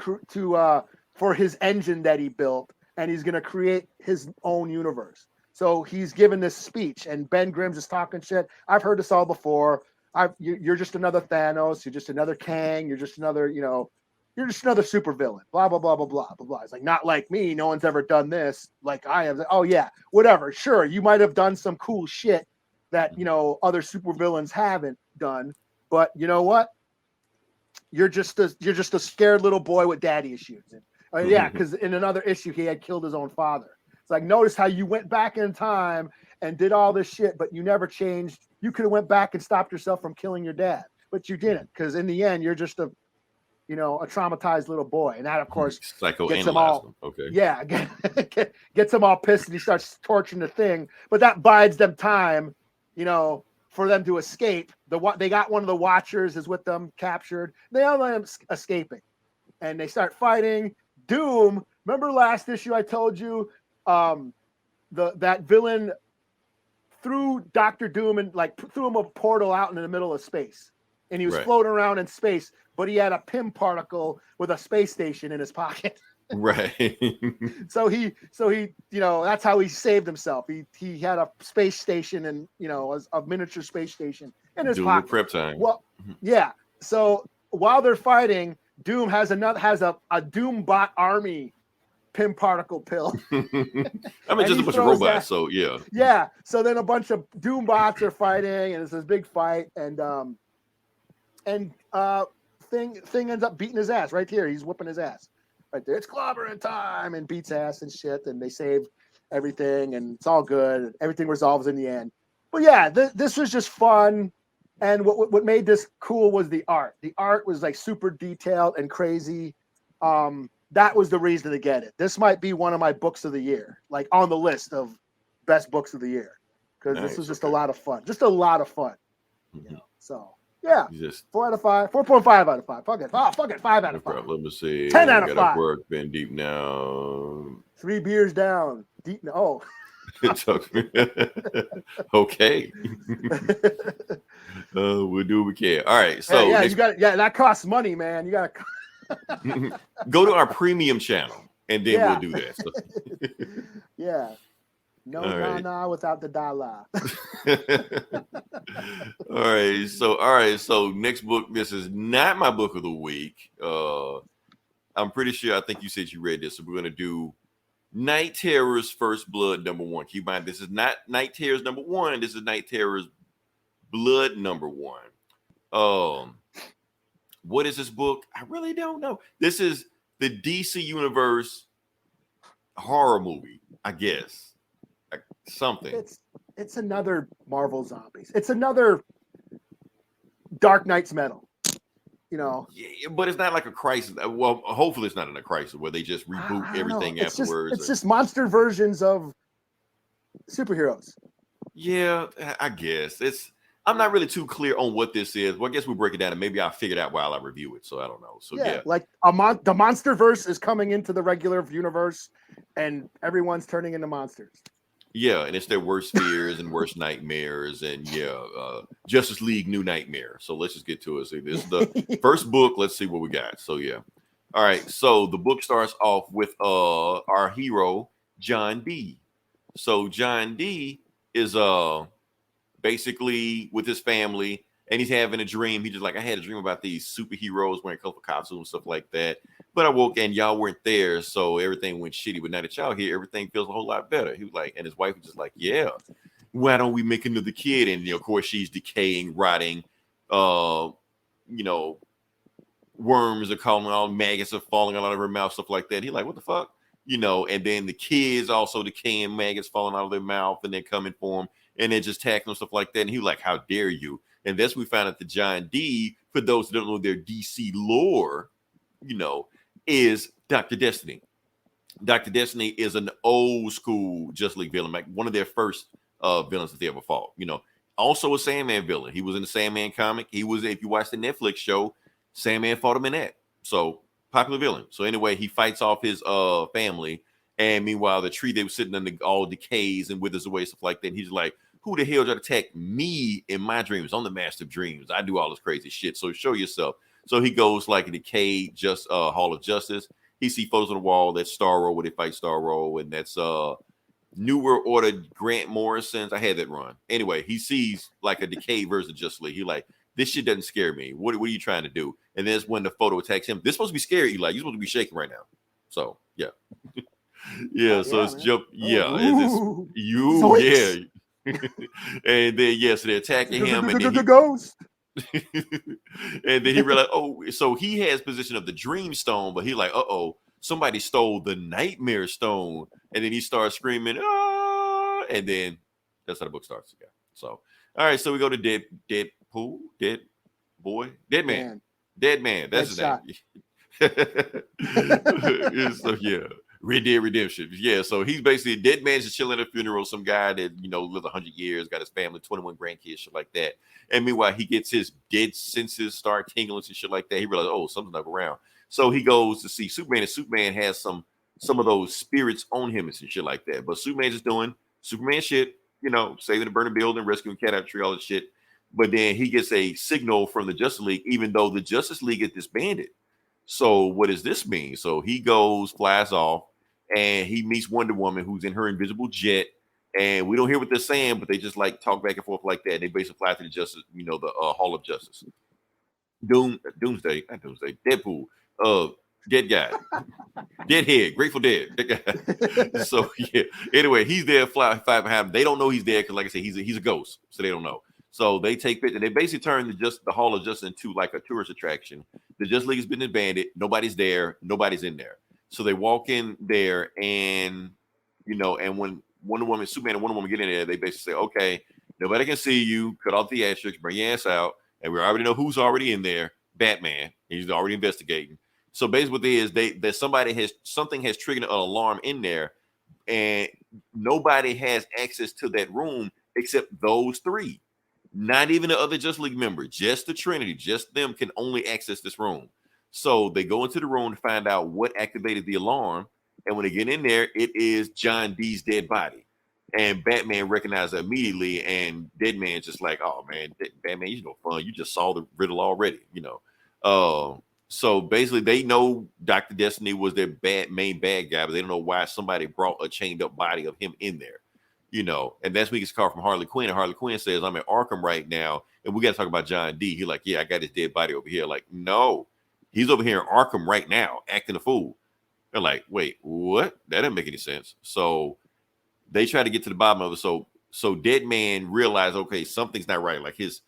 for his engine that he built, and he's going to create his own universe. So he's given this speech, and Ben Grimm's is talking shit. I've heard this all before. You're just another Thanos. You're just another Kang. You're just another, you're just another supervillain. Blah blah blah blah blah blah blah. It's like, not like me. No one's ever done this like I have. Oh yeah, whatever. Sure, you might have done some cool shit that other supervillains haven't done, but you know what? You're just a scared little boy with daddy issues. And, yeah, because in another issue he had killed his own father. It's like, notice how you went back in time and did all this shit, but you never changed. You could have went back and stopped yourself from killing your dad, but you didn't, because in the end, you're just a traumatized little boy. And that, of course, gets him all, okay. Yeah, gets him all pissed, and he starts torturing the thing. But that buys them time, for them to escape. They got one of the Watchers is with them, captured. They all end up escaping, and they start fighting. Doom. Remember last issue I told you, that villain threw Dr. Doom and threw him a portal out in the middle of space, and he was floating around in space, but he had a Pym particle with a space station in his pocket. Right. so he that's how he saved himself. He had a space station and a miniature space station in his pocket. Prep time. Well, yeah. So while they're fighting, Doom has a Doombot army Pym particle pill. I mean, just a bunch of robots. So yeah. Yeah. So then a bunch of Doombots are fighting, and it's this big fight, and Thing ends up beating his ass right here. He's whipping his ass right there. It's Clobberin Time, and beats ass and shit, and they save everything, and it's all good. Everything resolves in the end. But yeah, this was just fun. And what made this cool was the art. The art was super detailed and crazy. That was the reason to get it. This might be one of my books of the year, on the list of best books of the year, because this was just a lot of fun. Just a lot of fun. So yeah, 4 out of 5, 4.5 out of 5. Fuck it, 5 out of 5. Let me see. 10 out of 5. Work been deep now. 3 beers down, deep. Oh. Okay. We'll do what we can. All right. So that costs money, man. You got to go to our premium channel, and then we'll do that. So. Yeah. No, without the dollar. All right. So next book. This is not my book of the week. I'm pretty sure. I think you said you read this, so we're gonna do Night Terror's First Blood #1. Keep in mind, this is not Night Terror's #1. This is Night Terror's Blood #1. What is this book? I really don't know. This is the DC Universe horror movie, I guess. Something. It's another Marvel Zombies. It's another Dark Knight's Metal. Yeah, but it's not like a crisis. Well, hopefully it's not in a crisis where they just reboot everything afterwards. It's just monster versions of superheroes. Yeah, I guess. I'm not really too clear on what this is. Well, I guess we'll break it down, and maybe I'll figure it out while I review it. So I don't know. So yeah. The monster verse is coming into the regular universe, and everyone's turning into monsters. Yeah, and it's their worst fears and worst nightmares, and Justice League New Nightmare. So let's just get to it. So this is the first book. Let's see what we got. So yeah. All right. So the book starts off with our hero, John D. So John D is basically with his family, and he's having a dream. He just I had a dream about these superheroes wearing colorful costumes and stuff like that. But I woke and y'all weren't there, so everything went shitty. But now that y'all here, everything feels a whole lot better. He was and his wife was just yeah, why don't we make another kid? And of course she's decaying, rotting. Worms are calling, all maggots are falling out of her mouth, stuff like that. He what the fuck? And then the kids also decaying, maggots falling out of their mouth, and then coming for him, and then just tackling stuff like that. And he was how dare you? And that's when we found out that John D, for those that don't know their DC lore, is Dr. Destiny. Dr. Destiny is an old school Justice League villain, one of their first villains that they ever fought. Also a Sandman villain. He was in the Sandman comic. He was, if you watch the Netflix show, Sandman fought him in that. So popular villain. So anyway, he fights off his family, and meanwhile the tree they were sitting under all decays and withers away, stuff like that. And he's who the hell tried to attack me in my dreams? I'm the master of dreams. I do all this crazy shit. So show yourself. So he goes a decayed Hall of Justice, he see photos on the wall. That's Starro where they fight Starro, and that's newer order Grant Morrison's. I had that run. Anyway, he sees like a decayed version of Justice League. He like, this shit doesn't scare me. What are you trying to do? And then it's when the photo attacks him. This supposed to be scary, Eli. You're supposed to be shaking right now. So yeah. Yeah, so it's jump. Yeah, Oh, yeah. And then so they're attacking him, and then he ghost. and then he realized, oh, so he has possession of the Dream Stone, but he like, somebody stole the Nightmare Stone, and then he starts screaming, ah, and then that's how the book starts again. So, all right, so we go to Deadpool, Dead Man. That's his name. So yeah. Red Dead Redemption. Yeah, so he's basically dead man's just chilling at a funeral. Some guy that lived 100 years, got his family, 21 grandkids, shit like that. And meanwhile, he gets his dead senses start tingling and shit like that. He realizes, something's not around. So he goes to see Superman, and Superman has some of those spirits on him and some shit like that. But Superman's just doing Superman shit, saving the burning building, rescuing cat out of the tree, all that shit. But then he gets a signal from the Justice League, even though the Justice League is disbanded. So what does this mean? So he flies off, and he meets Wonder Woman, who's in her invisible jet. And we don't hear what they're saying, but they just like talk back and forth like that. They basically fly to the Justice, the Hall of Justice. Doomsday, not Doomsday, Deadpool, dead guy, Deadhead, Grateful Dead. Dead guy. So yeah. Anyway, he's there, fly behind him. They don't know he's there because, like I said, he's a ghost, so they don't know. So they take pictures. They basically turn the Hall of Justice into like a tourist attraction. The Justice League has been disbanded. Nobody's there. Nobody's in there. So they walk in there, and and when Superman and Wonder Woman get in there, they basically say, "Okay, nobody can see you. Cut off the theatrics. Bring your ass out." And we already know who's already in there. Batman. He's already investigating. So basically, what it is, something has triggered an alarm in there, and nobody has access to that room except those three. Not even the other Justice League member, just the Trinity, just them can only access this room. So they go into the room to find out what activated the alarm. And when they get in there, it is John Dee's dead body. And Batman recognizes it immediately. And Deadman's just like, oh, man, Batman, you're no fun. You just saw the riddle already, So basically, they know Dr. Destiny was their main bad guy, but they don't know why somebody brought a chained up body of him in there. And that's when he gets a call from Harley Quinn. And Harley Quinn says, I'm at Arkham right now, and we got to talk about John D. He's like, yeah, I got his dead body over here. Like, no, he's over here in Arkham right now, acting a fool. They're like, wait, what? That didn't make any sense. So they try to get to the bottom of it. So Deadman realized, okay, something's not right. Like his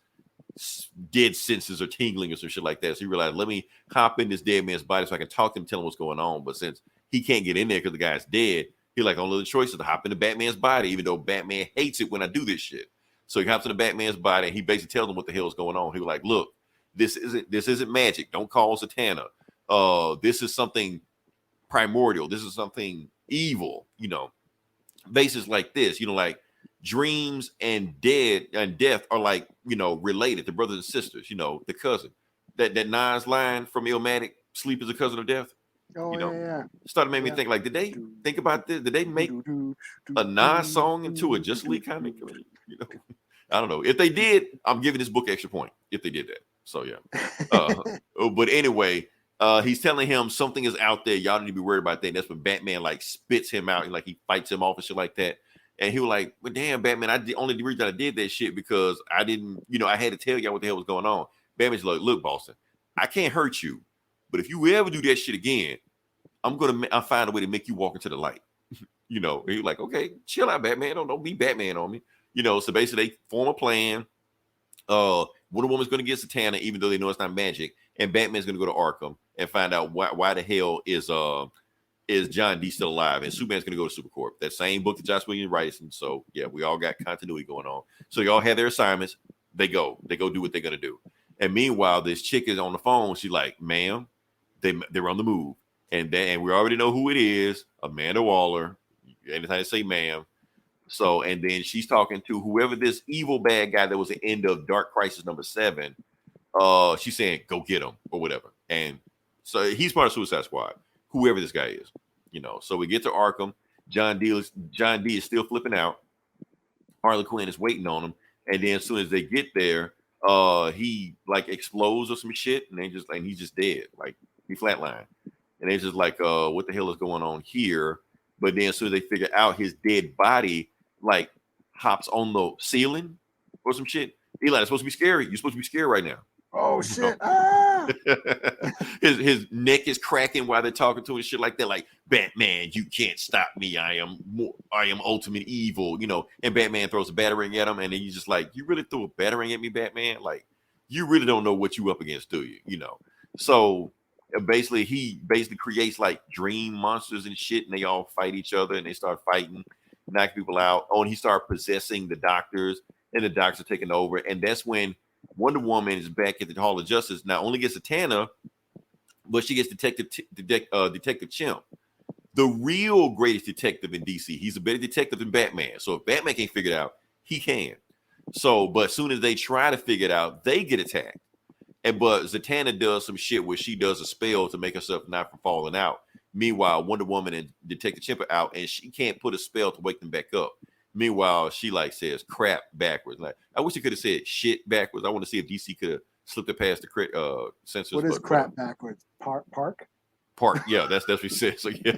dead senses are tingling or some shit like that. So he realized, let me hop in this dead man's body so I can talk to him, tell him what's going on. But since he can't get in there because the guy's dead, he like, only the choice is to hop into Batman's body, even though Batman hates it when I do this shit. So he hops into Batman's body, and he basically tells him what the hell is going on. He was like, look, this isn't magic. Don't call Satana. This is something primordial. This is something evil, Bases like this, like dreams and death are like, related. The brothers and sisters, the cousin. That Nas line from Illmatic, sleep is a cousin of death. Oh, yeah. Started making me think, like, did they think about this? Did they make a Nas song into a Just League comic? I don't know. If they did, I'm giving this book extra point if they did that. So yeah. But anyway, he's telling him something is out there. Y'all need to be worried about that. And that's when Batman like spits him out and like he fights him off and shit like that. And he was like, well, damn, Batman, the reason I did that shit because I didn't, I had to tell y'all what the hell was going on. Batman's like, look, Boston, I can't hurt you. But if you ever do that shit again, I'll find a way to make you walk into the light. And you're like, okay, chill out, Batman. Don't be Batman on me. So basically they form a plan. Wonder Woman's going to get Satana, even though they know it's not magic. And Batman's going to go to Arkham and find out why the hell is John D still alive. And Superman's going to go to Supercorp. That same book that Joss Whedon writes. And so, yeah, we all got continuity going on. So y'all have their assignments. They go do what they're going to do. And meanwhile, this chick is on the phone. She's like, ma'am, they're on the move. And we already know who it is, Amanda Waller. Anytime I say ma'am. So, and then she's talking to whoever this evil bad guy that was the end of Dark Crisis #7. She's saying, go get him or whatever. And so he's part of Suicide Squad, whoever this guy is, So we get to Arkham. John D is still flipping out. Harley Quinn is waiting on him. And then as soon as they get there, he like explodes or some shit, and he's just dead, like he flatlined. and they're just like, what the hell is going on here? But then as soon as they figure out his dead body, like hops on the ceiling or some shit, Eli, it's supposed to be scary. You're supposed to be scared right now. Oh shit! Ah! his neck is cracking while they're talking to him and shit like that. Like, Batman, you can't stop me. I am ultimate evil, you know. And Batman throws a batarang at him, and then you just like, you really threw a batarang at me, Batman? Like, you really don't know what you up against, do you? You know. So basically, he creates like dream monsters and shit, and they all fight each other, and they start fighting, knock people out. Oh, and he started possessing the doctors, and the doctors are taking over, and that's when Wonder Woman is back at the Hall of Justice. Not only gets Zatanna, but she gets Detective Chimp, the real greatest detective in DC. He's a better detective than Batman. So if Batman can't figure it out, he can. So, but as soon as they try to figure it out, they get attacked. But Zatanna does some shit where she does a spell to make herself not from falling out. Meanwhile, Wonder Woman and Detective Chimp are out, and she can't put a spell to wake them back up. Meanwhile, she like says crap backwards. Like, I wish she could have said shit backwards. I want to see if DC could have slipped it past the censors. What is crap backwards? Park? Yeah, that's what she said. So yeah,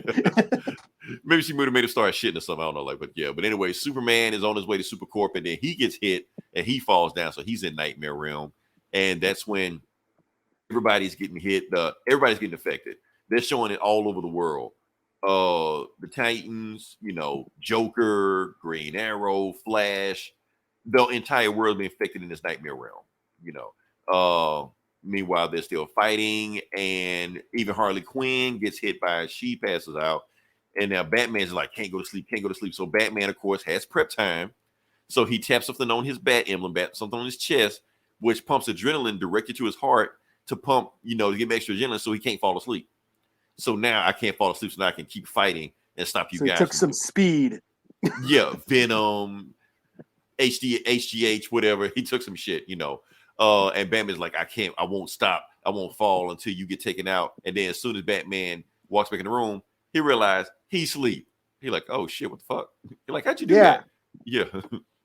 maybe she would have made her start shitting or something. I don't know. Like, but yeah. But anyway, Superman is on his way to Supercorp, and then he gets hit and he falls down. So he's in Nightmare Realm, and that's when everybody's getting hit. Everybody's getting affected. They're showing it all over the world. The Titans, you know, Joker, Green Arrow, Flash, the entire world being affected in this Nightmare Realm, you know. Meanwhile, they're still fighting, and even Harley Quinn gets hit by, she passes out, and now Batman's like, can't go to sleep. So Batman, of course, has prep time, so he taps something on his bat emblem, something on his chest, which pumps adrenaline directly to his heart to pump, you know, to give him extra adrenaline so he can't fall asleep. So now I can't fall asleep, so now I can keep fighting and stop you guys. He took some speed. Yeah, Venom, HGH, whatever. He took some shit, you know. And Batman's like, I won't stop. I won't fall until you get taken out. And then as soon as Batman walks back in the room, he realized he's asleep. He's like, oh shit, what the fuck? You're like, how'd you do that? Yeah.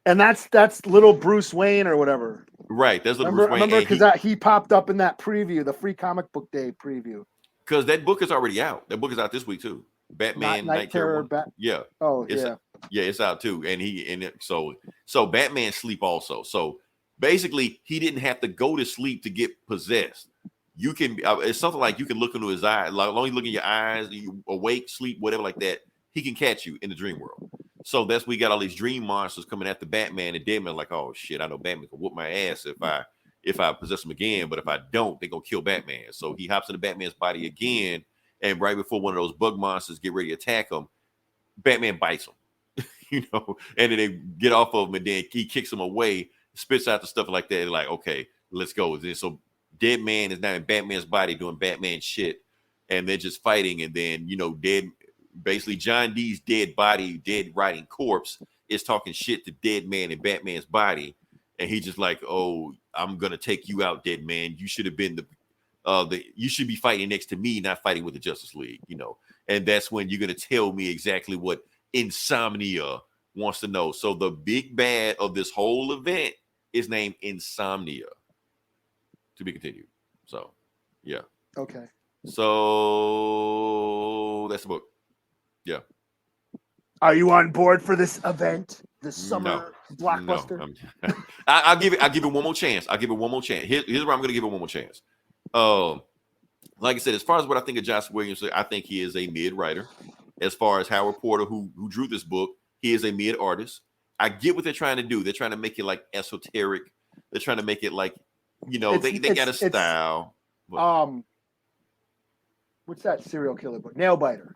And that's little Bruce Wayne or whatever. Right. That's little Bruce Wayne. Remember, because he popped up in that preview, the free comic book day preview. Because that book is already out. That book is out this week too. Batman Night Terror. Yeah. It's out too. And so Batman sleep also. So basically, he didn't have to go to sleep to get possessed. You can. It's something like you can look into his eyes. Like, as long as you look in your eyes, you awake, sleep, whatever like that. He can catch you in the dream world. So that's we got all these dream monsters coming after Batman, and Deadman's like, oh shit, I know Batman can whoop my ass if I possess him again, but if I don't, they're gonna kill Batman. So he hops into Batman's body again, and right before one of those bug monsters get ready to attack him, Batman bites him, you know, and then they get off of him, and then he kicks him away, spits out the stuff like that. They're like, okay, let's go. And so Deadman is now in Batman's body doing Batman shit, and they're just fighting, and then, you know, basically John Dee's dead rotting corpse is talking shit to Deadman in Batman's body. And he's just like, oh, I'm gonna take you out, dead man. You should have been you should be fighting next to me, not fighting with the Justice League, you know. And that's when you're gonna tell me exactly what Insomnia wants to know. So the big bad of this whole event is named Insomnia. To be continued. So, yeah. Okay. So that's the book. Yeah. Are you on board for this event? This summer blockbuster? No, I'll give it one more chance. Here's where I'm going to give it one more chance. Like I said, as far as what I think of Joss Williams, I think he is a mid writer. As far as Howard Porter, who drew this book, he is a mid artist. I get what they're trying to do. They're trying to make it like esoteric. They're trying to make it like, you know, they got a style. What's that serial killer book? Nailbiter.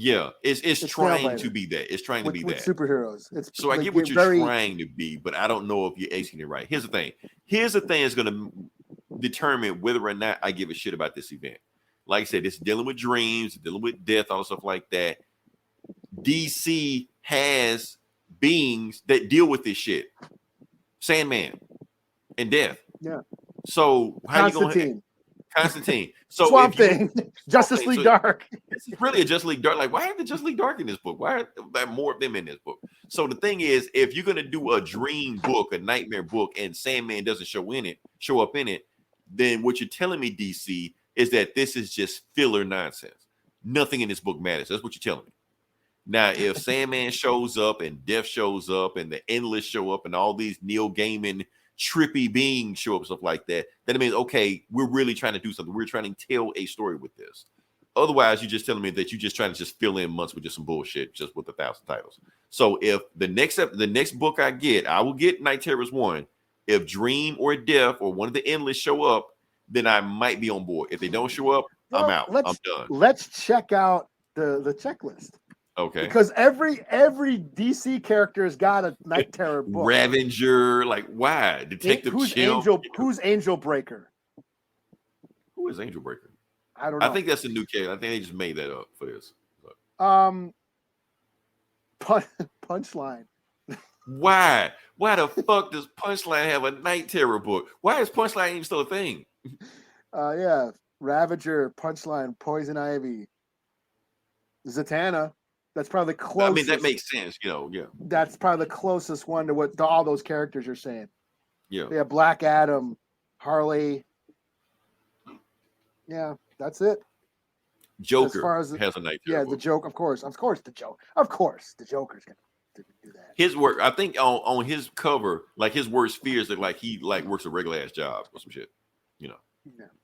Yeah, it's trying to be that. It's trying to be that. Superheroes. So I get what you're trying to be, but I don't know if you're acing it right. Here's the thing is going to determine whether or not I give a shit about this event. Like I said, it's dealing with dreams, dealing with death, all stuff like that. DC has beings that deal with this shit. Sandman and death. Yeah. So how you going to Constantine. So Swamp Thing. Justice League Dark. It's really a Justice League Dark. Like, why are the Justice League Dark in this book? Why are there more of them in this book? So the thing is, if you're gonna do a dream book, a nightmare book, and Sandman doesn't show up in it, then what you're telling me, DC, is that this is just filler nonsense. nothing in this book matters. That's what you're telling me. Now, if Sandman shows up and Death shows up and the Endless show up and all these Neil Gaiman trippy beings show up, stuff like that, then it means, okay, we're really trying to do something. We're trying to tell a story with this. Otherwise, you're just telling me that you're just trying to just fill in months with just some bullshit, just with 1,000 titles. So if the next book I get, I will get Night Terrors 1. If Dream or Death or one of the Endless show up, then I might be on board. If they don't show up, I'm out. I'm done. Let's check out the checklist. Okay. Because every DC character has got a Night Terror book. Ravager, like why? Detective Chill. Who's Angel Breaker? Who is Angel Breaker? I don't know. I think that's a new character. I think they just made that up for this. Punchline. Why? Why the fuck does Punchline have a Night Terror book? Why is Punchline even still a thing? Yeah. Ravager, Punchline, Poison Ivy, Zatanna. That's probably the closest. I mean, that makes sense, yeah. That's probably the closest one to all those characters you're saying. Yeah. Yeah, Black Adam, Harley. Yeah, that's it. Joker has a Night Terror book. The Joker, of course, the Joker's gonna do that. His work, I think, on his cover, like his worst fears that like he like works a regular ass job or some shit, Yeah.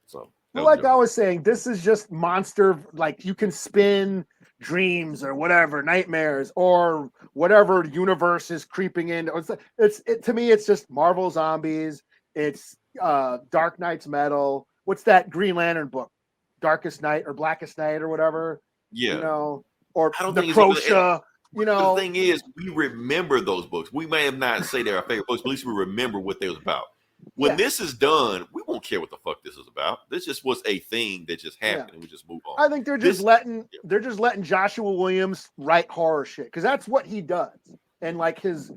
So, well, like I was saying, this is just monster. Like you can spin dreams or whatever, nightmares or whatever universe is creeping in. It's to me, it's just Marvel Zombies. It's Dark Knight's Metal. What's that Green Lantern book? Darkest Night or Blackest Night or whatever. Yeah. Or I don't Necrosha. The thing is, we remember those books. We may have not say they're our favorite books, but at least we remember what they was about. When this is done, we won't care what the fuck this is about. This just was a thing that just happened, and we just move on. I think they're just letting Joshua Williams write horror shit because that's what he does. And like his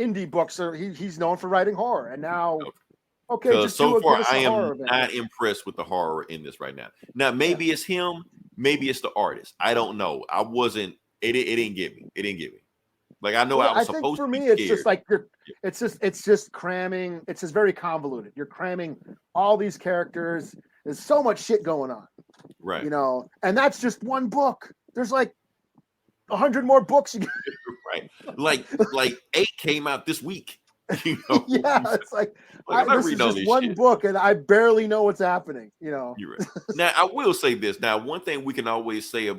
indie books he's known for writing horror. And now, just so far I am not impressed with the horror in this right now. Now maybe it's him, maybe it's the artist. I don't know. I wasn't. It didn't get me. It didn't get me. Like I know I was supposed to be scared. It's just like it's just cramming. It's just very convoluted. You're cramming all these characters. There's so much shit going on, right? And that's just one book. There's like 100 more books. Right? Like 8 came out this week. Yeah, it's like this is just one book, and I barely know what's happening. You're right. Now I will say this. Now, one thing we can always credit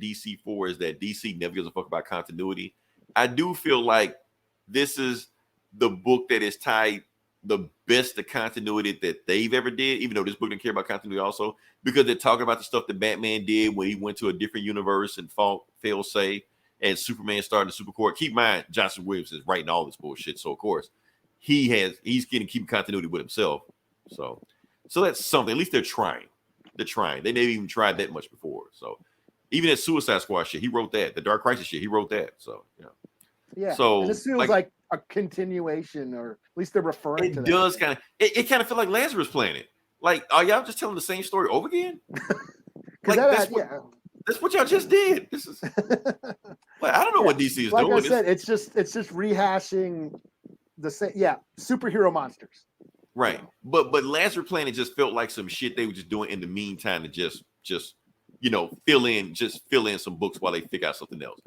DC for is that DC never gives a fuck about continuity. I do feel like this is the book that is tied the best to continuity that they've ever did, even though this book didn't care about continuity also, because they're talking about the stuff that Batman did when he went to a different universe and failed safe. And Superman started the Super Court. Keep in mind, Joshua Williams is writing all this bullshit. So of course, he's getting keep continuity with himself. So that's something. At least they're trying. They're trying. They never even tried that much before. So even that Suicide Squad shit, he wrote that. The Dark Crisis shit, he wrote that. So yeah. So and this feels like a continuation, or at least th're referring to that. It does kind of. It kind of feel like Lazarus Planet. Like, are y'all just telling the same story over again? That's what y'all just did. This is. Well, I don't know what DC is doing. Like I said, it's just rehashing the same. Yeah, superhero monsters. Right, but Lazarus Planet just felt like some shit they were just doing in the meantime to just fill in some books while they figure out something else.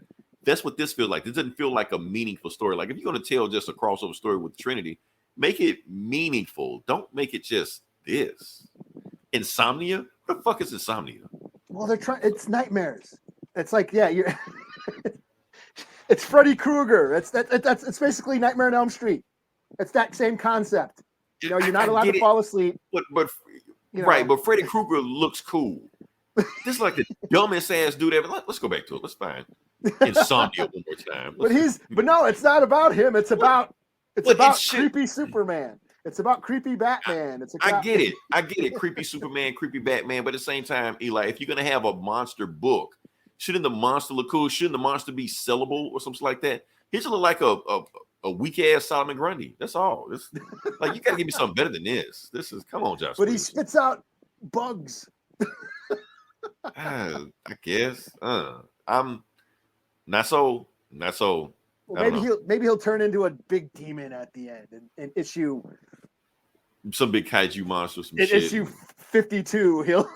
That's what this feels like. This doesn't feel like a meaningful story. Like if you're going to tell just a crossover story with Trinity, make it meaningful. Don't make it just this. Insomnia? What the fuck is Insomnia? Well, they're trying. It's nightmares. It's like, you're. It's Freddy Krueger. It's basically Nightmare on Elm Street. It's that same concept. You're not allowed to fall asleep. But Freddy Krueger looks cool. This is like the dumbest ass dude ever. Let's go back to it. Let's find Insomnia one more time. But no, it's not about him. It's about creepy Superman. It's about creepy Batman. I get it. Creepy Superman, creepy Batman. But at the same time, Eli, if you're gonna have a monster book, shouldn't the monster look cool? Shouldn't the monster be sellable or something like that? He should look like a weak ass Solomon Grundy. That's all. It's like you gotta give me something better than this. This is come on, Josh. But he spits out bugs. I guess. I'm not so. Well, maybe he'll turn into a big demon at the end and issue some big kaiju monster. Some shit. Issue 52, he'll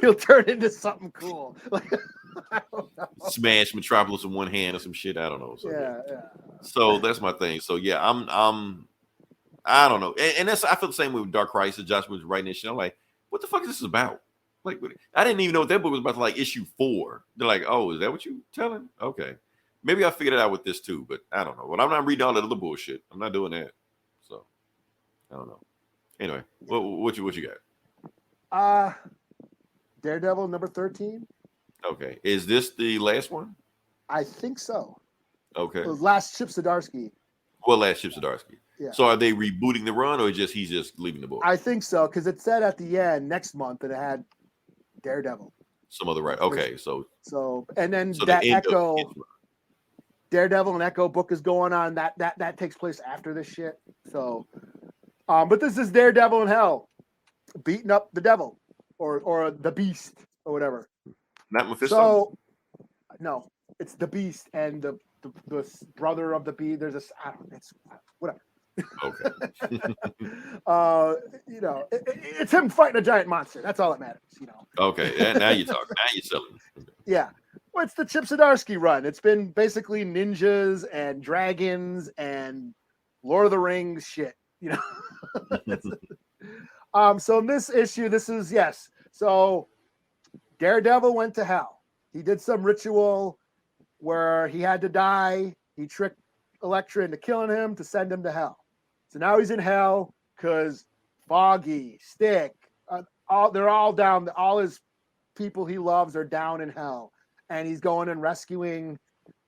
He'll turn into something cool. Like, I don't know. Smash Metropolis in one hand or some shit. I don't know. So, Yeah. So that's my thing. So yeah, I don't know. And that's I feel the same way with Dark Crisis. Josh was writing this shit. I'm like, what the fuck is this about? Like, I didn't even know what that book was about. Like issue 4. They're like, oh, is that what you telling? Okay, maybe I figured it out with this too, but I don't know. But I'm not reading all that other bullshit. I'm not doing that. So I don't know. Anyway, what you got? Daredevil number 13. Okay, is this the last one? I think so. Okay, It was last Chip Zdarsky. well, last Chip Zdarsky. Yeah. So are they rebooting the run, or he's just leaving the book? I think so, because it said at the end next month that it had Daredevil. Some other right. Okay, so and then so that the end Echo of Daredevil and Echo book is going on. That takes place after this shit. So, but this is Daredevil in hell, beating up the devil or the beast or whatever. not Mephisto. So, no, it's the beast and the brother of the beast. There's it's whatever. Okay. It's him fighting a giant monster. That's all that matters. Okay. Yeah, now you're talking. Now you're selling. Yeah. Well, it's the Chip Zdarsky run. It's been basically ninjas and dragons and Lord of the Rings shit. So in this issue, this is yes. So Daredevil went to hell. He did some ritual where he had to die. He tricked Elektra into killing him to send him to hell. So now he's in hell because Foggy, Stick, they're all down. All his people he loves are down in hell, and he's going and rescuing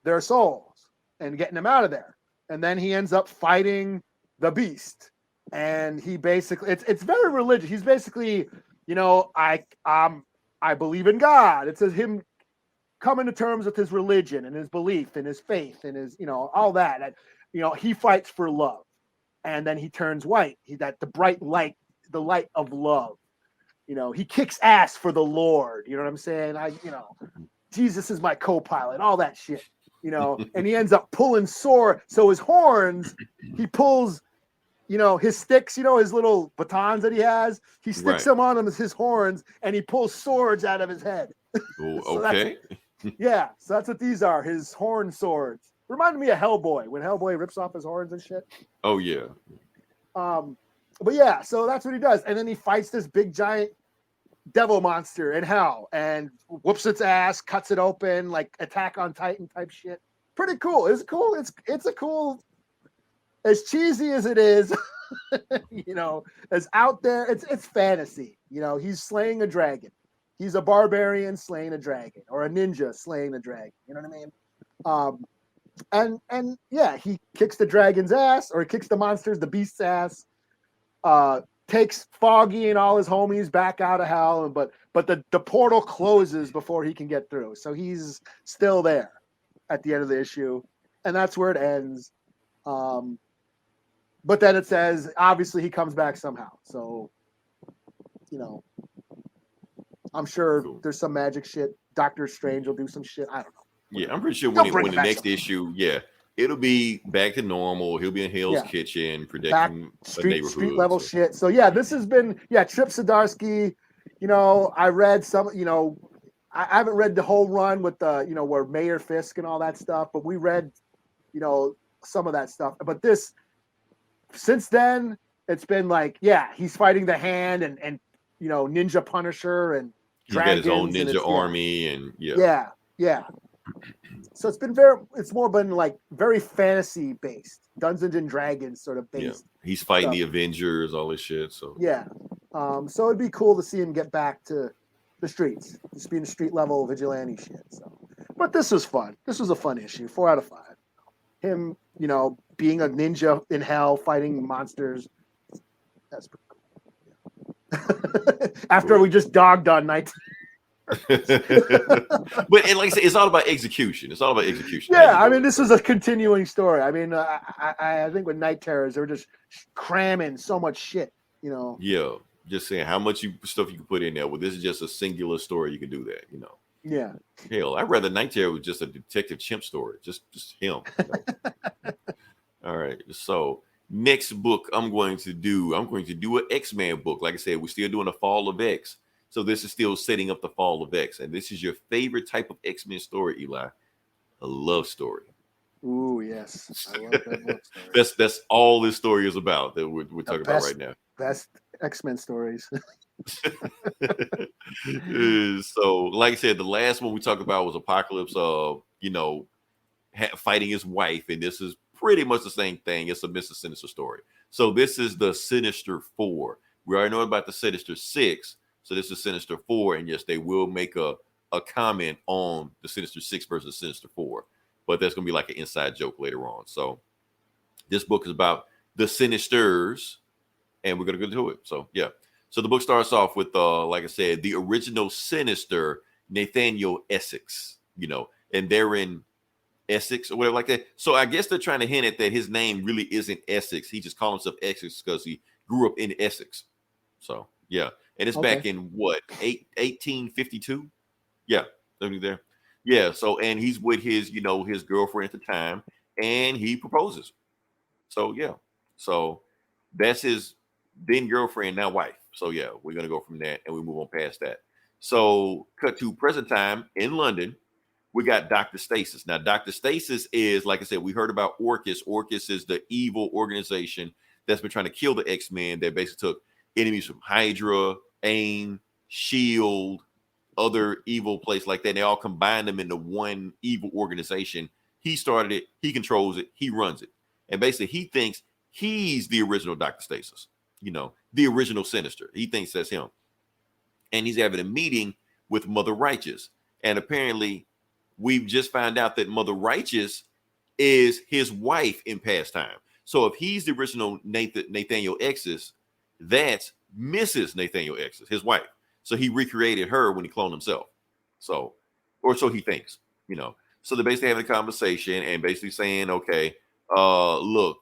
their souls and getting them out of there. And then he ends up fighting the beast, and he basically it's very religious. He's basically, I believe in God. It says him coming to terms with his religion and his belief and his faith and his all that. He fights for love. And then he turns white. The bright light, the light of love. He kicks ass for the Lord. You know what I'm saying? Jesus is my co-pilot, all that shit. And he ends up pulling sword. So his horns, he pulls, his sticks, his little batons that he has. He sticks them on him as his horns, and he pulls swords out of his head. Ooh, So okay. Yeah, so that's what these are, his horn swords. Reminded me of Hellboy, when Hellboy rips off his horns and shit. Oh yeah. But yeah, so that's what he does. And then he fights this big giant devil monster in hell and whoops its ass, cuts it open, like Attack on Titan type shit. Pretty cool. It's cool. It's a cool, as cheesy as it is, as out there, it's fantasy. He's slaying a dragon. He's a barbarian slaying a dragon, or a ninja slaying a dragon. You know what I mean? And yeah, he kicks the dragon's ass, or he kicks the beast's ass. Takes Foggy and all his homies back out of hell, but the portal closes before he can get through. So he's still there at the end of the issue, and that's where it ends. But then it says obviously he comes back somehow. So I'm sure there's some magic shit. Doctor Strange will do some shit. I don't know. Yeah, I'm pretty sure when the next issue, it'll be back to normal. He'll be in Hell's Kitchen, protecting street level shit. So yeah, this has been Chip Zdarsky. I read some. I haven't read the whole run with the where Mayor Fisk and all that stuff, but we read some of that stuff. But this, since then, it's been like he's fighting the Hand and Ninja Punisher and he's got his own ninja army and yeah. So it's more been like very fantasy based, Dungeons and Dragons sort of based. Yeah. He's fighting the Avengers, all this shit. So so it'd be cool to see him get back to the streets, just being street level vigilante shit. So, but this was fun. This was a fun issue. 4 out of 5. Him, being a ninja in hell fighting monsters. That's pretty cool. After we just dogged on night. But like I said, it's all about execution. Yeah, I mean, this is a continuing story. I mean, I think with Night Terrors, they were just cramming so much shit, Yeah, just saying how much stuff you can put in there. Well, this is just a singular story. You can do that, Yeah. Hell, I'd rather Night Terror was just a Detective Chimp story. Just him. All right. So Next book I'm going to do an X-Men book. Like I said, we're still doing the Fall of X. So this is still setting up the Fall of X. And this is your favorite type of X-Men story, Eli. A love story. Ooh, yes. I love that love story. That's all this story is about that we're talking about right now. Best X-Men stories. So, like I said, the last one we talked about was Apocalypse, fighting his wife. And this is pretty much the same thing. It's a Mr. Sinister story. So this is the Sinister 4. We already know about the Sinister 6. So this is Sinister 4. And yes, they will make a comment on the Sinister 6 versus Sinister 4. But that's going to be like an inside joke later on. So this book is about the Sinisters. And we're going to go to it. So, yeah. So the book starts off with, like I said, the original Sinister, Nathaniel Essex, and they're in Essex or whatever like that. So I guess they're trying to hint at that his name really isn't Essex. He just called himself Essex because he grew up in Essex. So, yeah. And it's back in what, 1852? Yeah. There. Yeah. So, and he's with his, his girlfriend at the time, and he proposes. So, yeah. So that's his then girlfriend, now wife. So, yeah, we're going to go from that and we move on past that. So, cut to present time in London. We got Dr. Stasis. Now, Dr. Stasis is, like I said, we heard about Orchis. Orchis is the evil organization that's been trying to kill the X-Men. That basically took enemies from Hydra, AIM, SHIELD, other evil place like that. And they all combined them into one evil organization. He started it. He controls it. He runs it. And basically, he thinks he's the original Dr. Stasis. The original Sinister. He thinks that's him. And he's having a meeting with Mother Righteous. And apparently, we've just found out that Mother Righteous is his wife in past time. So if he's the original Nathaniel X's, that's Mrs. Nathaniel X's, his wife. So he recreated her when he cloned himself. So, or so he thinks, So they're basically having a conversation and basically saying, okay, look,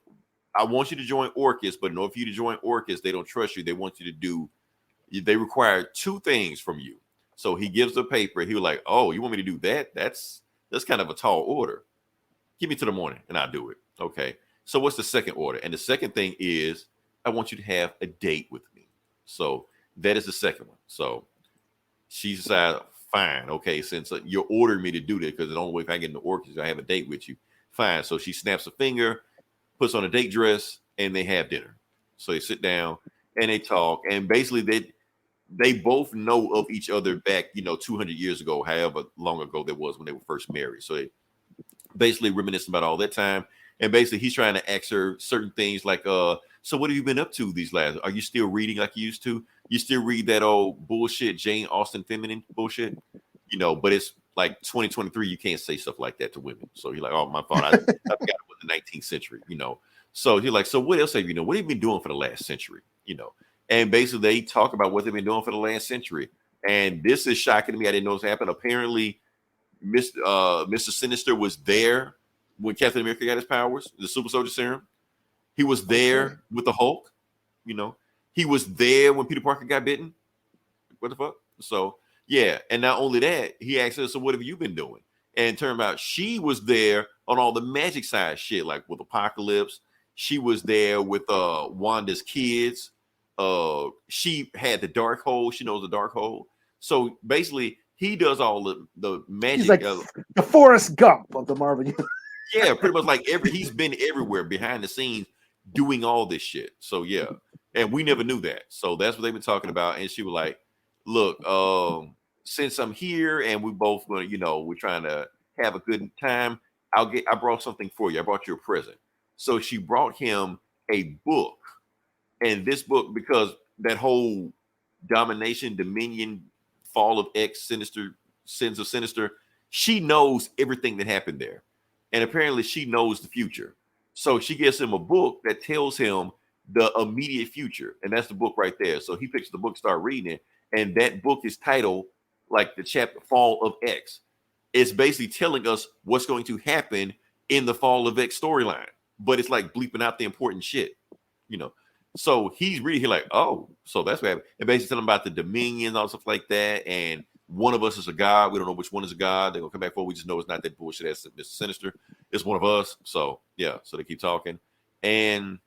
I want you to join Orchis, but in order for you to join Orchis, they don't trust you. They want you to they require 2 things from you. So he gives the paper. He was like, oh, you want me to do that? That's kind of a tall order. Give me to the morning and I'll do it. Okay. So what's the second order? And the second thing is, I want you to have a date with me. So that is the second one. So she decided, fine. Okay. Since you're ordering me to do that, because the only way if I get into Orchis, I have a date with you. Fine. So she snaps a finger, puts on a date dress, and they have dinner. So they sit down and they talk, and basically they both know of each other back, 200 years ago, however long ago that was when they were first married. So they basically reminiscing about all that time, and basically he's trying to ask her certain things like, so what have you been up to these last? Are you still reading like you used to? You still read that old bullshit Jane Austen feminine bullshit, but it's like 2023, you can't say stuff like that to women. So you're like, oh, my fault. I forgot it was the 19th century, So you're like, so what else have you What have you been doing for the last century? And basically they talk about what they've been doing for the last century. And this is shocking to me. I didn't know this happened. Apparently, Mr. Sinister was there when Captain America got his powers, the Super Soldier Serum. He was there with the Hulk. He was there when Peter Parker got bitten. What the fuck? So, yeah. And not only that, he asked her, so what have you been doing? And it turned out she was there on all the magic side shit, like with Apocalypse. She was there with Wanda's kids. She had the dark hole. She knows the dark hole. So basically, he does all the magic. He's like the Forrest Gump of the Marvel universe. Yeah, pretty much like he's been everywhere behind the scenes doing all this shit. So yeah, and we never knew that. So that's what they've been talking about. And she was like, "Look, since I'm here and we both going, we're trying to have a good time. I brought something for you. I brought you a present." So she brought him a book, and this book, because that whole domination, dominion, fall of X, Sinister, sins of Sinister, she knows everything that happened there. And apparently she knows the future. So she gives him a book that tells him the immediate future. And that's the book right there. So he picks the book, start reading it. And that book is titled like the chapter Fall of X. It's basically telling us what's going to happen in the Fall of X storyline. But it's like bleeping out the important shit, So he's reading here like, oh, so that's what happened. And basically telling about the dominion and all stuff like that. And one of us is a god. We don't know which one is a god. They're going to come back for. We just know it's not that bullshit as Mr. Sinister. It's one of us. So, yeah. So they keep talking. And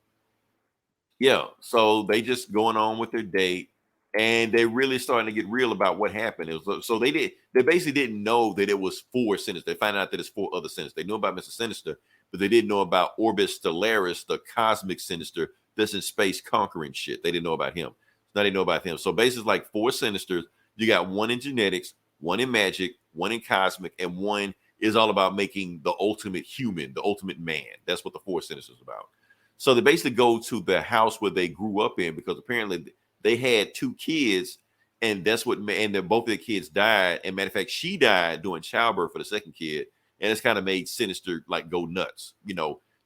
Yeah, so they just going on with their date, and they really starting to get real about what happened. It was so they basically didn't know that it was four Sinister. They found out that it's four other Sinister. They knew about Mr. Sinister, but they didn't know about Orbis Stellaris, the cosmic Sinister that's in space conquering shit. They didn't know about him. Now they know about him. So basically, like four Sinisters. You got one in genetics, one in magic, one in cosmic, and one is all about making the ultimate human, the ultimate man. That's what the four Sinisters is about. So they basically go to the house where they grew up in because apparently they had two kids, and that's what and then both of their kids died. And matter of fact, she died during childbirth for the second kid, and it's kind of made Sinister like go nuts,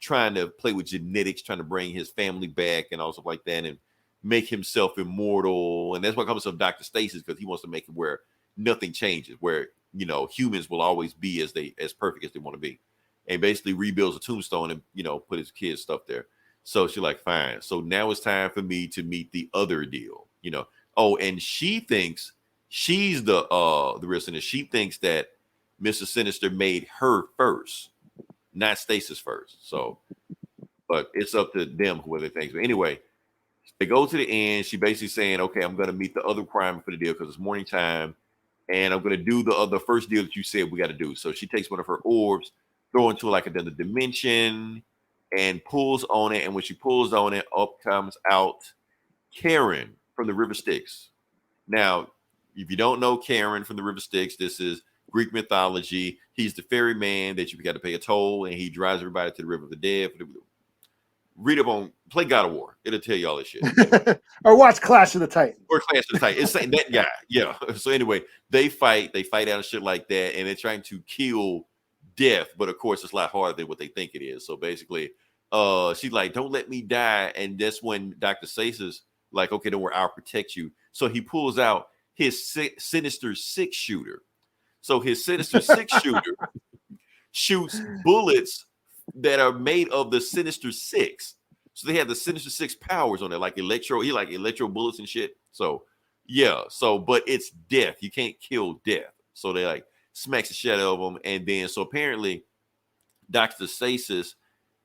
trying to play with genetics, trying to bring his family back and all stuff like that, and make himself immortal. And that's what comes from Dr. Stasis, because he wants to make it where nothing changes, where humans will always be as perfect as they want to be, and basically rebuilds a tombstone and put his kids' stuff there. So she's like, fine. So now it's time for me to meet the other deal, Oh, and she thinks she's the real Sinister. She thinks that Mr. Sinister made her first, not Stasis first. So, but it's up to them whether they think. But anyway, they go to the end. She basically saying, okay, I'm going to meet the other requirement for the deal because it's morning time, and I'm going to do the first deal that you said we got to do. So she takes one of her orbs, throw into like another dimension, and pulls on it. And when she pulls on it, up comes out Karen from the River Styx. Now, if you don't know Karen from the River Styx, this is Greek mythology. He's the ferryman that you got to pay a toll, and he drives everybody to the River of the Dead. Read up on, play God of War. It'll tell you all this shit. Anyway. Or watch Clash of the Titans. Or Clash of the Titans. It's that guy. Yeah. So anyway, they fight out and shit like that, and they're trying to kill Death, but of course it's a lot harder than what they think it is. So basically, she's like, don't let me die. And that's when Dr. Stasis like, okay, don't worry, I'll protect you. So he pulls out his Sinister 6 shooter. So his Sinister 6 shooter shoots bullets that are made of the Sinister 6. So they have the Sinister 6 powers on it, like electro bullets and shit. So yeah, but it's Death. You can't kill Death. So they like smacks the shit out of them. And then so apparently Dr. Stasis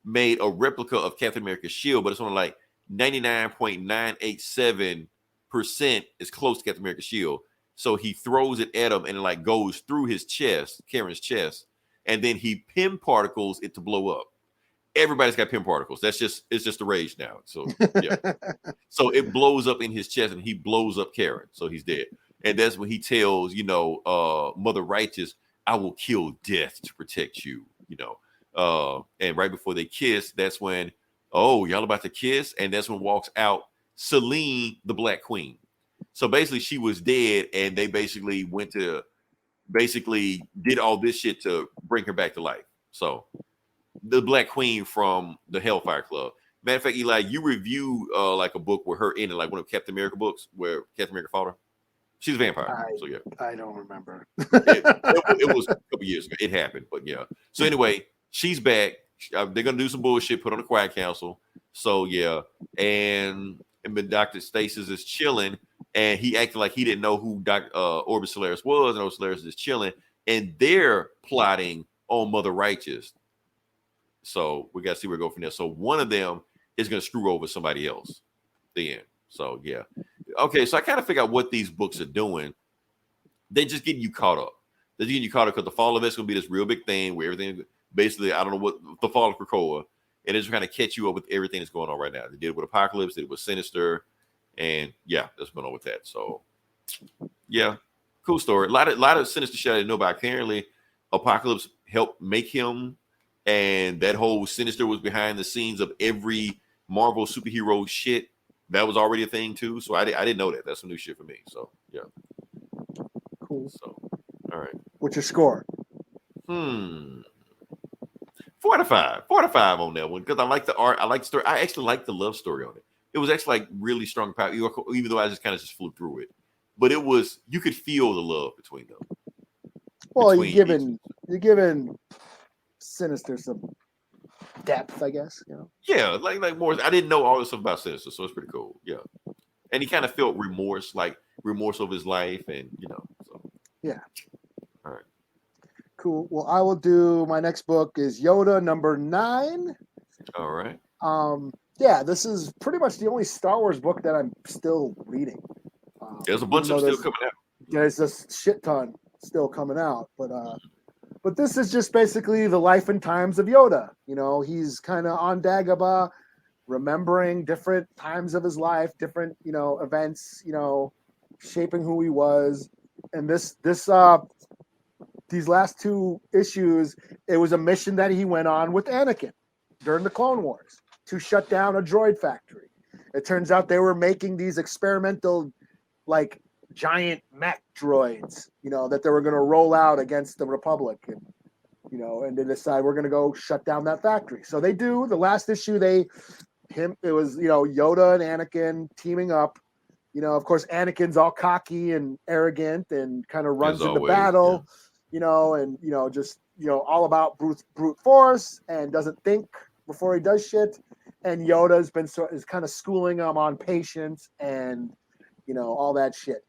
made a replica of Captain America's shield, but it's only like 99.987% is close to Captain America's shield. So he throws it at him and it like goes through his chest, Karen's chest, and then he pin particles it to blow up. Everybody's got pin particles. It's just the rage now. So yeah. So it blows up in his chest and he blows up Karen. So he's dead. And that's when he tells, Mother Righteous, I will kill Death to protect you, and right before they kiss, that's when, oh, y'all about to kiss? And that's when walks out Selene, the Black Queen. So basically she was dead, and they basically did all this shit to bring her back to life. So the Black Queen from the Hellfire Club. Matter of fact, Eli, you review like a book with her in it, like one of Captain America books where Captain America fought her. She's a vampire. So yeah. I don't remember. it was a couple years ago. It happened, but yeah. So anyway, she's back. They're gonna do some bullshit, put on a quiet council. So yeah, and Dr. Stasis is chilling, and he acted like he didn't know who Orbis Solaris was, and Orbis Solaris is chilling, and they're plotting on Mother Righteous. So we gotta see where we go from there. So one of them is gonna screw over somebody else. The end. So yeah. Okay, so I kind of figure out what these books are doing. They're just getting you caught up. They're getting you caught up because the fall of it's gonna be this real big thing where everything basically, I don't know what the fall of Krakoa, and it's trying to catch you up with everything that's going on right now. They did it with Apocalypse, they did it with Sinister, and yeah, that's going on with that. So yeah, cool story. A lot of Sinister shit I didn't know about. Apparently, Apocalypse helped make him, and that whole Sinister was behind the scenes of every Marvel superhero shit. That was already a thing too. So I didn't know that. That's some new shit for me. So yeah, cool. So all right, what's your score? 4 out of 5. 4 out of 5 on that one because I like the art. I like the story. I actually like the love story on it. It was actually like really strong power, even though I just kind of flew through it. But it was, you could feel the love between them. Well, you're giving Sinister some depth, I guess. Yeah, like more. I didn't know all this stuff about Sinister, so it's pretty cool. Yeah, and he kind of felt remorse of his life, and So yeah. All right. Cool. Well, I will do, my next book is Yoda number 9. All right. Yeah, this is pretty much the only Star Wars book that I'm still reading. There's a bunch of still coming out. There's a shit ton still coming out, but this is just basically the life and times of Yoda. You know, he's kind of on Dagobah, remembering different times of his life, different, you know, events, you know, shaping who he was. And these last 2 issues, it was a mission that he went on with Anakin during the Clone Wars to shut down a droid factory. It turns out they were making these experimental, like, giant mech droids, you know, that they were going to roll out against the Republic, and you know, and they decide we're going to go shut down that factory. So they do. The last issue, it was, you know, Yoda and Anakin teaming up. You know, of course, Anakin's all cocky and arrogant and kind of runs into battle, you know, and you know, just, you know, all about brute force and doesn't think before he does shit. And Yoda's is kind of schooling him on patience and, you know, all that shit.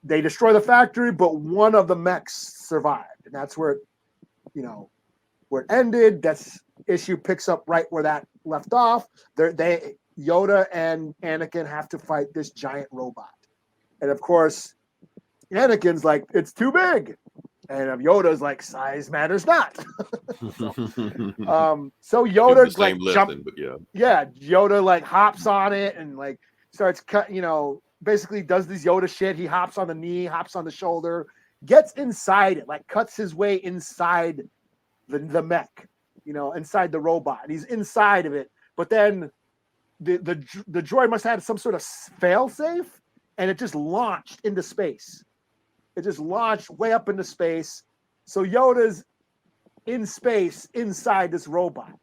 They destroy the factory, but one of the mechs survived, and that's where it, you know, where it ended. That's issue picks up right where that left off. Yoda and Anakin have to fight this giant robot, and of course, Anakin's like, it's too big, and Yoda's like, size matters not. So Yoda like Yoda like hops on it and like starts cut, you know, basically does this Yoda shit. He hops on the knee, hops on the shoulder, gets inside it, like cuts his way inside the mech, you know, inside the robot. And he's inside of it, but then the droid must have some sort of fail safe, and it just launched into space. It just launched way up into space. So Yoda's in space inside this robot,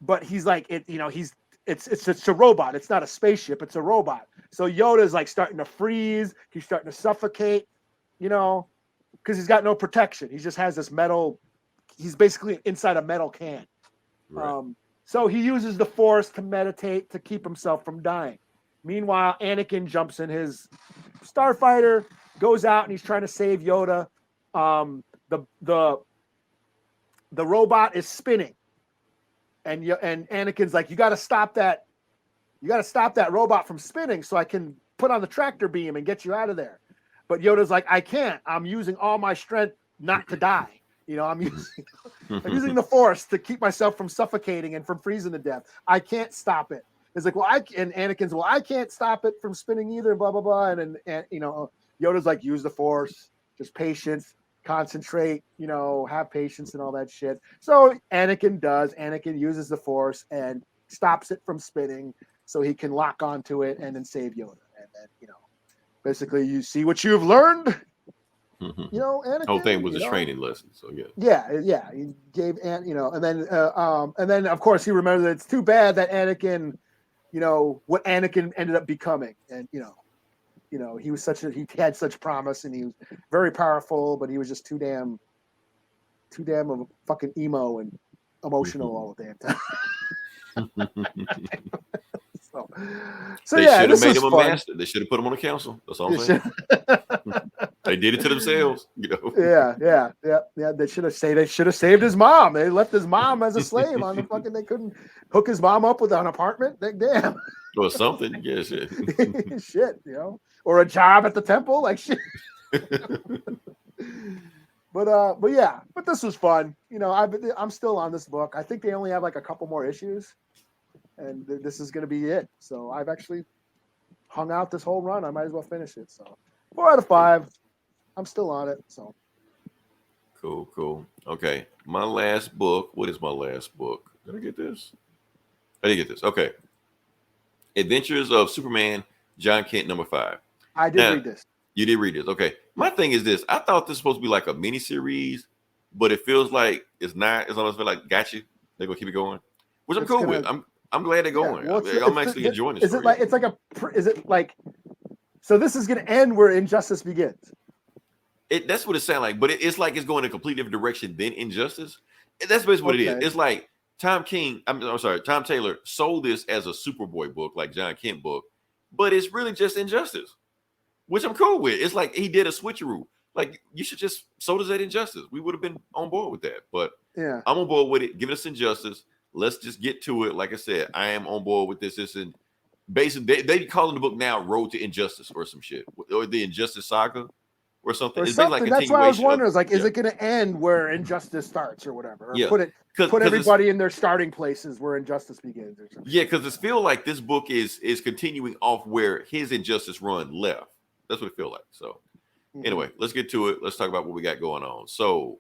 but he's like, it, you know, it's a robot. It's not a spaceship. It's a robot. So Yoda's like starting to freeze. He's starting to suffocate, you know, because he's got no protection. He just has this metal. He's basically inside a metal can. Right. So he uses the Force to meditate to keep himself from dying. Meanwhile, Anakin jumps in his starfighter, goes out, and he's trying to save Yoda. The robot is spinning. And Anakin's like, you got to stop that. You got to stop that robot from spinning so I can put on the tractor beam and get you out of there. But Yoda's like, I can't. I'm using all my strength not to die. You know, I'm using the Force to keep myself from suffocating and from freezing to death. I can't stop it. It's like, well, and Anakin's, well, I can't stop it from spinning either. Blah blah blah. And you know, Yoda's like, use the Force, just patience. Concentrate, you know, have patience and all that shit. So Anakin uses the Force and stops it from spinning so he can lock onto it and then save Yoda. And then, you know, basically you see what you've learned. You know, Anakin. The whole thing was a training lesson. So yeah. He gave you know, and then of course he remembers that it's too bad that Anakin, you know, what Anakin ended up becoming. And you know, he had such promise, and he was very powerful, but he was just too damn of a fucking emo and emotional all the damn time. so they yeah, should have made him a fun. master. They should have put him on the council. That's all I'm saying. They did it to themselves, you know. Yeah. They should have saved his mom. They left his mom as a slave on the fucking. They couldn't hook his mom up with an apartment. Damn. Or something. Yeah, shit. Shit, you know, or a job at the temple, like shit. But yeah, but this was fun. You know, I'm still on this book. I think they only have like a couple more issues, and this is going to be it. So I've actually hung out this whole run. I might as well finish it. So 4 out of 5. I'm still on it. So cool. Okay, my last book. What is my last book? Did I get this? I didn't get this. Okay. Adventures of Superman, John Kent, number 5. I did read this. You did read this. Okay. My thing is this. I thought this was supposed to be like a mini series, but it feels like it's not. It's almost like, got you. They're gonna keep it going, which I'm cool with. I'm glad they're going. Well, I'm actually enjoying this. Is it like so this is gonna end where Injustice begins? That's what it sounds like, but it's like it's going in a completely different direction than Injustice. That's basically what it is. It's like Tom Taylor sold this as a Superboy book, like John Kent book, but it's really just Injustice, which I'm cool with. It's like he did a switcheroo. Like, you should just sold us that Injustice. We would have been on board with that. But yeah, I'm on board with it. Give us Injustice. let's just get to it. Like I said, I am on board with this. This and basically they calling the book now Road to Injustice or some shit, or the Injustice Saga or something. Or It's something. like That's why I was wondering. of, Is it going to end where Injustice starts or whatever? Or yeah. put everybody in their starting places where Injustice begins or something. Yeah, because it feels like this book is continuing off where his Injustice run left. That's what it feels like. So anyway, let's get to it. Let's talk about what we got going on. So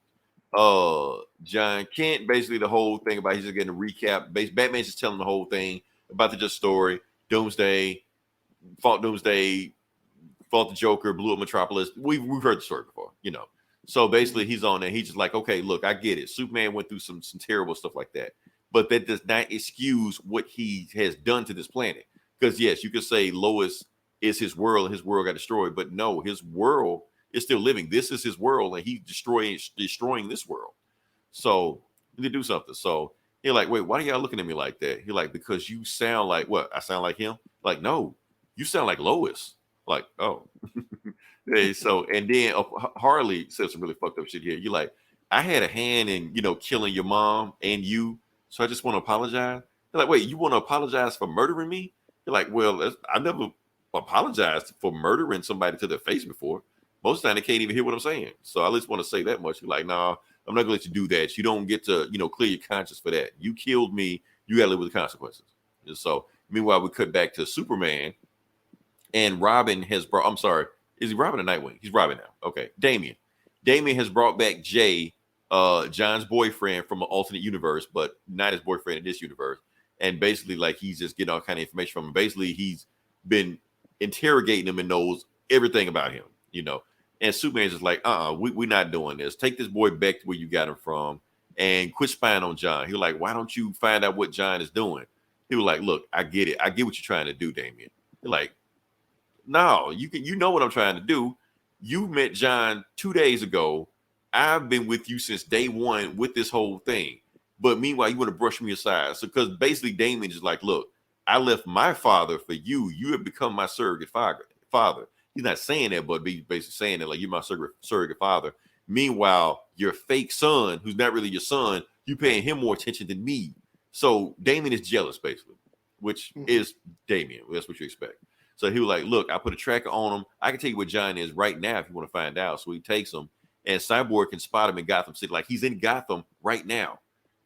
John Kent, basically the whole thing about he's just getting a recap. Batman's just telling the whole thing about the just story. Doomsday, fought the Joker, blew up Metropolis. We've heard the story before, you know. So basically he's on there. He's just like, okay, look, I get it. Superman went through some terrible stuff like that. But that does not excuse what he has done to this planet. Because yes, you could say Lois is his world and his world got destroyed. But no, his world is still living. This is his world, and he's destroying this world. So you need to do something. So you're like, wait, why are y'all looking at me like that? You're like, because you sound like what? I sound like him? Like, no, you sound like Lois. Like, oh. Hey, so and then Harley said some really fucked up shit here. You're like, I had a hand in, you know, killing your mom and you, so I just want to apologize. You're like, wait, you want to apologize for murdering me? You're like, well, I never apologized for murdering somebody to their face before. Most of the time, they can't even hear what I'm saying. So I at least want to say that much. You're like, nah, I'm not going to let you do that. You don't get to, you know, clear your conscience for that. You killed me. You got to live with the consequences. And so meanwhile, we cut back to Superman, and Robin has brought, I'm sorry, is he Robin or Nightwing? He's Robin now. Okay. Damian has brought back Jay, John's boyfriend from an alternate universe, but not his boyfriend in this universe. And basically, like, he's just getting all kind of information from him. Basically, he's been interrogating him and knows everything about him, you know. And Superman's just like, we're not doing this. Take this boy back to where you got him from and quit spying on John. He was like, why don't you find out what John is doing? He was like, look, I get it. I get what you're trying to do, Damian. You're like, no, you know what I'm trying to do. You met John 2 days ago. I've been with you since day one with this whole thing. But meanwhile, you want to brush me aside. So because basically Damian is like, look, I left my father for you. You have become my surrogate father. He's not saying that, but basically saying that, like, you're my surrogate father. Meanwhile, your fake son, who's not really your son, you paying him more attention than me. So Damian is jealous, basically, which is Damian. That's what you expect. So he was like, look, I put a tracker on him. I can tell you what John is right now if you want to find out. So he takes him, and Cyborg can spot him in Gotham City. Like, he's in Gotham right now.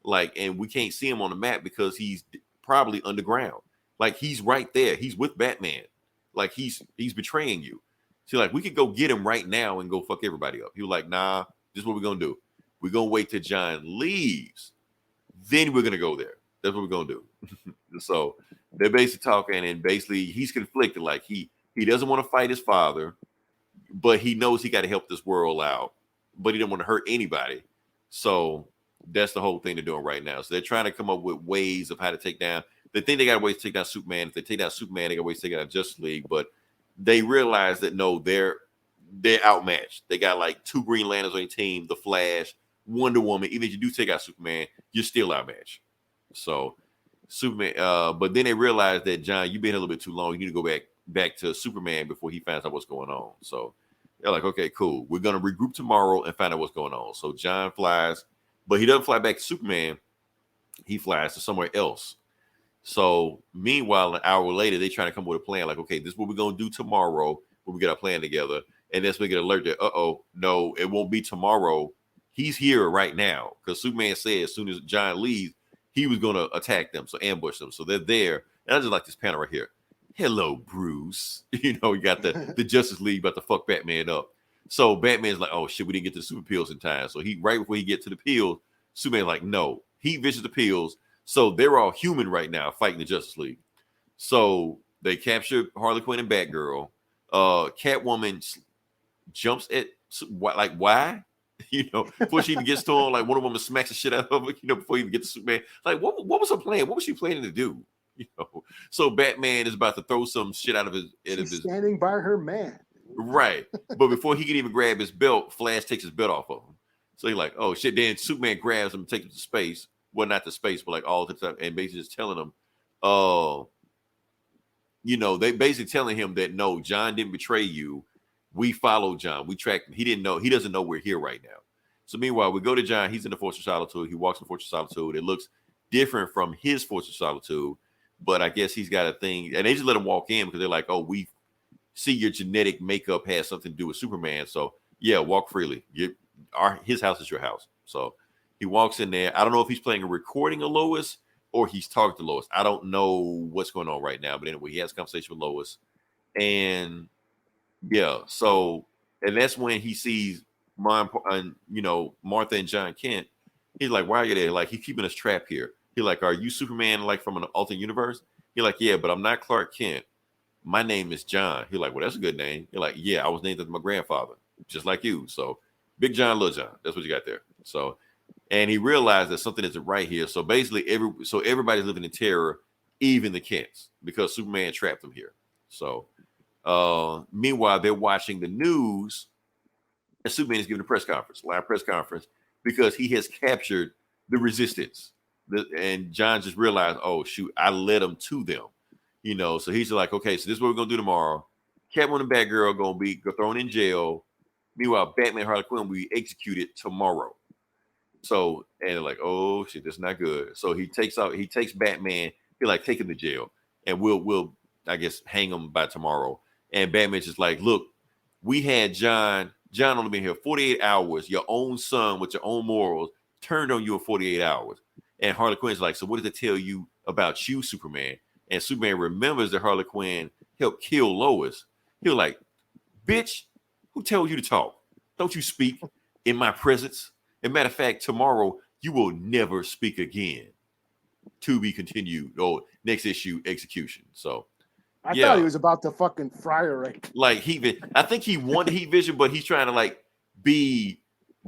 Like, and we can't see him on the map because he's probably underground. Like, he's right there. He's with Batman. Like, he's betraying you. So like, we could go get him right now and go fuck everybody up. He was like, nah, this is what we're going to do. We're going to wait till John leaves. Then we're going to go there. That's what we're going to do. So they're basically talking, and basically he's conflicted. Like, he doesn't want to fight his father, but he knows he got to help this world out, but he don't want to hurt anybody. So that's the whole thing they're doing right now. So they're trying to come up with ways of how to take down. They think they got ways to take down Superman. If they take down Superman, they got ways to take down Justice League. But they realize that no, they're outmatched. They got like 2 Green Lanterns on their team, the Flash, Wonder Woman. Even if you do take out Superman, you're still outmatched. So Superman, but then they realize that, John, you've been here a little bit too long. You need to go back to Superman before he finds out what's going on. So they're like, okay, cool. We're gonna regroup tomorrow and find out what's going on. So John flies, but he doesn't fly back to Superman. He flies to somewhere else. So meanwhile, an hour later, they trying to come up with a plan. Like, okay, this is what we're gonna do tomorrow when we get our plan together. And that's when we get alert that, no, it won't be tomorrow. He's here right now, because Superman said as soon as John leaves, he was gonna attack them, so ambush them. So they're there. And I just like this panel right here. Hello, Bruce. You know, you got the Justice League about to fuck Batman up. So Batman's like, oh shit, we didn't get to the super pills in time. So he, right before he get to the pills, Superman's like, no, he visits the pills. So they're all human right now fighting the Justice League. So they capture Harley Quinn and Batgirl. Catwoman jumps at, like, why? You know, before she even gets to him, like, Wonder Woman smacks the shit out of her, you know, before he even gets to Superman. Like, what was her plan? What was she planning to do? You know, so Batman is about to throw some shit out of his. She's standing by her man. Right. But before he can even grab his belt, Flash takes his belt off of him. So he's like, oh shit. Then Superman grabs him and takes him to space. Well, not to space, but like all the time, and basically just telling him, you know, they basically telling him that no, John didn't betray you. We followed John. We tracked him. He didn't know. He doesn't know we're here right now. So meanwhile, we go to John. He's in the Fortress of Solitude. He walks in the Fortress of Solitude. It looks different from his Force of Solitude, but I guess he's got a thing, and they just let him walk in because they're like, oh, we see your genetic makeup has something to do with Superman, so yeah, walk freely. His house is your house. So he walks in there. I don't know if he's playing a recording of Lois or he's talking to Lois. I don't know what's going on right now, but anyway, he has a conversation with Lois, and yeah, so and that's when he sees Martha and John Kent. He's like, why are you there? Like, he's keeping us trapped here. He's like, are you Superman, like, from an alternate universe? He's like, yeah, but I'm not Clark Kent. My name is John. He's like, well, that's a good name. He's like, yeah, I was named after my grandfather, just like you. So Big John, Little John. That's what you got there. So, and he realized that something isn't right here. So basically, everybody's living in terror, even the Kents, because Superman trapped them here. So meanwhile, they're watching the news, and Superman is giving a live press conference, because he has captured the Resistance. And John just realized, oh, shoot, I led him to them. So he's like, okay, so this is what we're going to do tomorrow. Catwoman and Batgirl are going to be thrown in jail. Meanwhile, Batman and Harley Quinn will be executed tomorrow. So, and they're like, oh, shit, that's not good. So he takes Batman, take him to jail, and we'll, I guess, hang him by tomorrow. And Batman's just like, look, we had John only been here 48 hours. Your own son with your own morals turned on you in 48 hours. And Harley Quinn's like, so what does it tell you about you, Superman? And Superman remembers that Harley Quinn helped kill Lois. He'll like, bitch, who tells you to talk? Don't you speak in my presence? As a matter of fact, tomorrow you will never speak again. To be continued. Or next issue, execution. So I thought he was about to fucking fry her right. Like I think he wanted Heat Vision, but he's trying to like be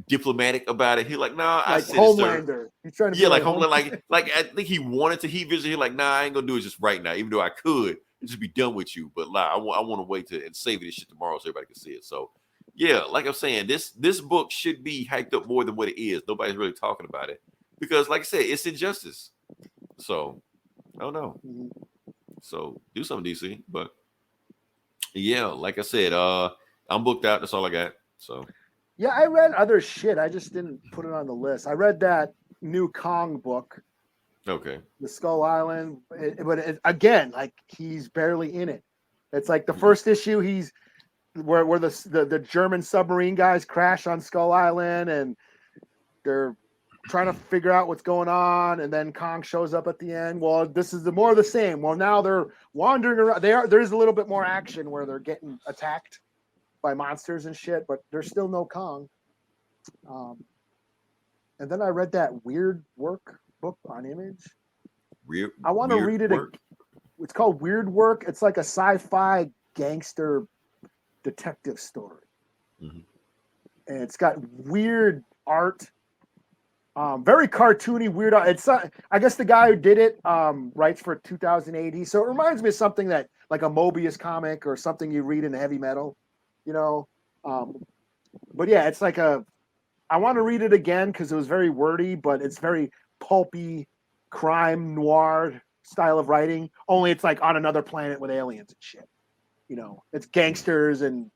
diplomatic about it. He's like, nah, I said Homelander. He's trying to be like Homelander. Like I think he wanted to Heat Vision. He's like, nah, I ain't gonna do it just right now, even though I could just be done with you. But I want to wait and save this shit tomorrow so everybody can see it. So yeah, like I'm saying, this book should be hyped up more than what it is. Nobody's really talking about it because, like I said, it's injustice. So I don't know. So do something, DC. But yeah, like I said, I'm booked out. That's all I got. So yeah, I read other shit. I just didn't put it on the list. I read that new Kong book. Okay. The Skull Island, but again, like he's barely in it. It's like the first issue. He's where the German submarine guys crash on Skull Island, and they're trying to figure out what's going on, and then Kong shows up at the end. Well, this is more of the same. Well, now they're wandering around. There's a little bit more action where they're getting attacked by monsters and shit, but there's still no Kong. And then I read that Weird Work book on Image. I want to read it. It's called Weird Work. It's like a sci-fi gangster detective story, and it's got weird art. Very cartoony, weird. It's I guess the guy who did it writes for 2080, so it reminds me of something that like a Mobius comic or something you read in heavy metal, But yeah, it's like I want to read it again because it was very wordy, but it's very pulpy, crime noir style of writing. Only it's like on another planet with aliens and shit. It's gangsters and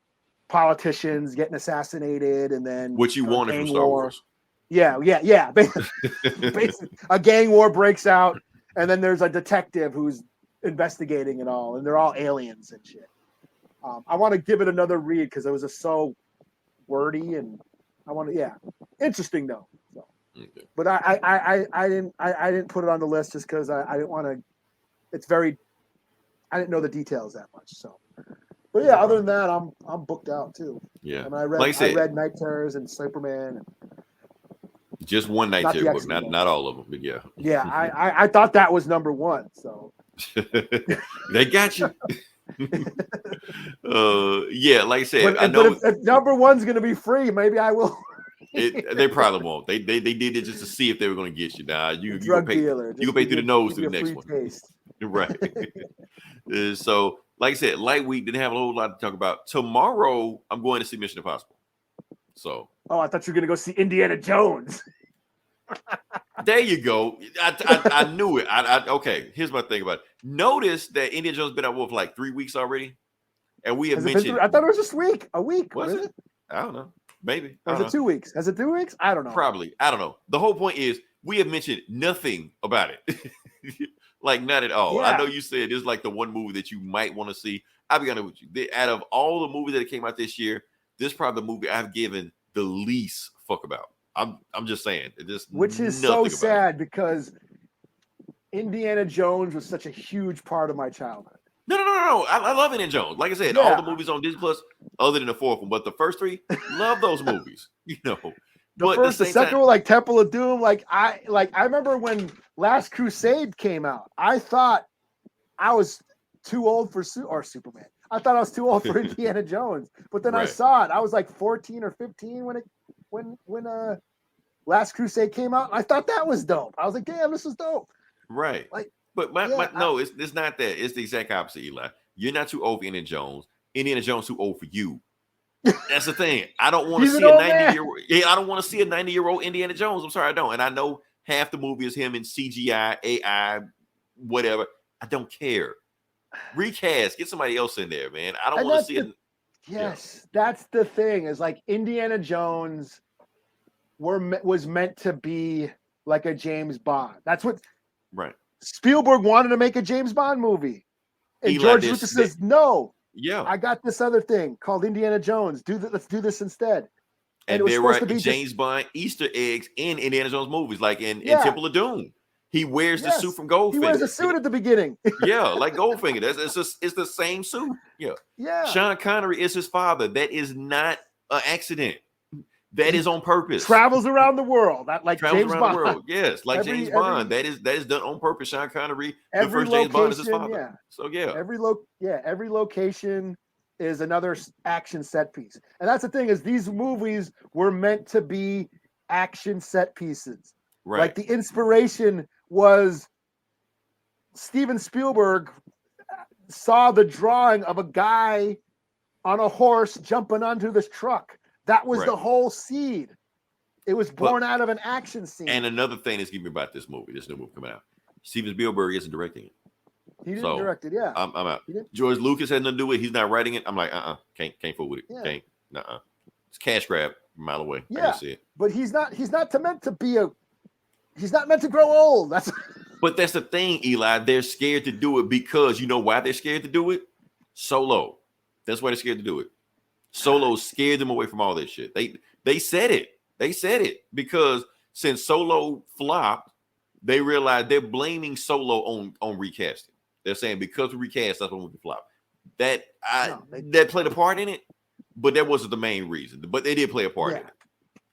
politicians getting assassinated, and then what you wanted from Star Wars. Yeah. Basically, a gang war breaks out, and then there's a detective who's investigating it all, and they're all aliens and shit. I want to give it another read because it was just so wordy, and I want to, interesting though. So, okay. But I didn't put it on the list just because I didn't want to. I didn't know the details that much. So, but yeah, other than that, I'm booked out too. Yeah, and I read Night Terrors and Superman. Just one Night Terror book, not all of them, but yeah. Yeah, I thought that was number one. So they got you. Yeah, like I said, but if number one's gonna be free, maybe I will. They probably won't. They did it just to see if they were going to get you. Nah, you go pay through the nose to the next one. Taste. Right. So, like I said, Light Week didn't have a whole lot to talk about. Tomorrow, I'm going to see Mission Impossible. So. Oh, I thought you were going to go see Indiana Jones. There you go. I knew it. Okay, here's my thing about it. Notice that Indiana Jones been out for like 3 weeks already, and we have mentioned. I thought it was just a week. Was it? I don't know. Maybe. Was it 2 weeks? Has it 2 weeks? I don't know. Probably. I don't know. The whole point is we have mentioned nothing about it. Like, not at all. Yeah. I know you said this is like the one movie that you might want to see. I'll be honest with you. Out of all the movies that came out this year, this is probably the movie I've given the least fuck about. I'm just saying. Which is so sad because Indiana Jones was such a huge part of my childhood. No. I love Indiana Jones. Like I said, all the movies on Disney Plus, other than the fourth one, but the first three, love those movies. You know, the second one, like Temple of Doom, I remember when Last Crusade came out. I thought I was too old for Superman. I thought I was too old for Indiana Jones, but then I saw it. I was like 14 or 15 when Last Crusade came out. I thought that was dope. I was like, damn, this is dope. Right. Like, but no, it's not that. It's the exact opposite, Eli. You're not too old for Indiana Jones. Indiana Jones too old for you. That's the thing. I don't want to see a 90-year-old. Yeah, I don't want to see a 90-year-old Indiana Jones. I'm sorry, I don't. And I know half the movie is him in CGI, AI, whatever. I don't care. Recast. Get somebody else in there, man. I don't want to see it. Yes, that's the thing. Is like Indiana Jones was meant to be like a James Bond. That's what. Right. Spielberg wanted to make a James Bond movie, and Eli, George Lucas says no. Yeah, I got this other thing called Indiana Jones. Let's do this instead. And there were James Bond Easter eggs in Indiana Jones movies, like in Temple of Doom. He wears the suit from Goldfinger. He wears a suit at the beginning. Yeah, like Goldfinger. It's the same suit. Yeah. Yeah. Sean Connery is his father. That is not an accident. That is on purpose. Travels around the world. That like Travels James around Bond. the world. Yes, like James Bond. That is done on purpose. Sean Connery, the first James Bond is his father. Yeah. So yeah. Every location is another action set piece. And that's the thing, is these movies were meant to be action set pieces. Right. Like the inspiration was Steven Spielberg saw the drawing of a guy on a horse jumping onto this truck. That was the whole seed. It was born out of an action scene. And another thing that's getting me about this movie, this new movie coming out, Steven Spielberg isn't directing it. He didn't direct it, yeah. I'm out. George Lucas had nothing to do with it. He's not writing it. I'm like, can't fool with it. Yeah. It's cash grab from a mile away. Yeah, I can see it. but he's not meant to grow old. But that's the thing, Eli. They're scared to do it because you know why they're scared to do it? Solo. That's why they're scared to do it. Solo scared them away from all this shit. They said it. They said it because since Solo flopped, they realized they're blaming Solo on recasting. They're saying because we recast, that's when we flop. That played a part in it, but that wasn't the main reason. But they did play a part in it.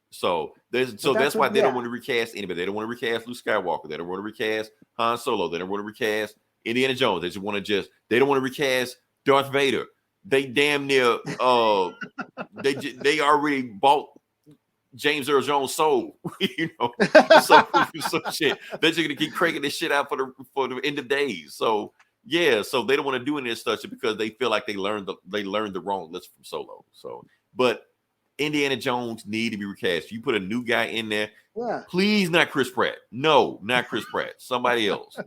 So that's why they don't want to recast anybody. They don't want to recast Luke Skywalker. They don't want to recast Han Solo. They don't want to recast Indiana Jones. They just want to they don't want to recast Darth Vader. They damn near they already bought James Earl Jones' soul, you know. So shit. They're just gonna keep cranking this shit out for the end of days. So yeah, so they don't want to do any of this stuff because they feel like they learned the wrong list from Solo. So, but Indiana Jones need to be recast. You put a new guy in there, please, not Chris Pratt. No, not Chris Pratt. Somebody else.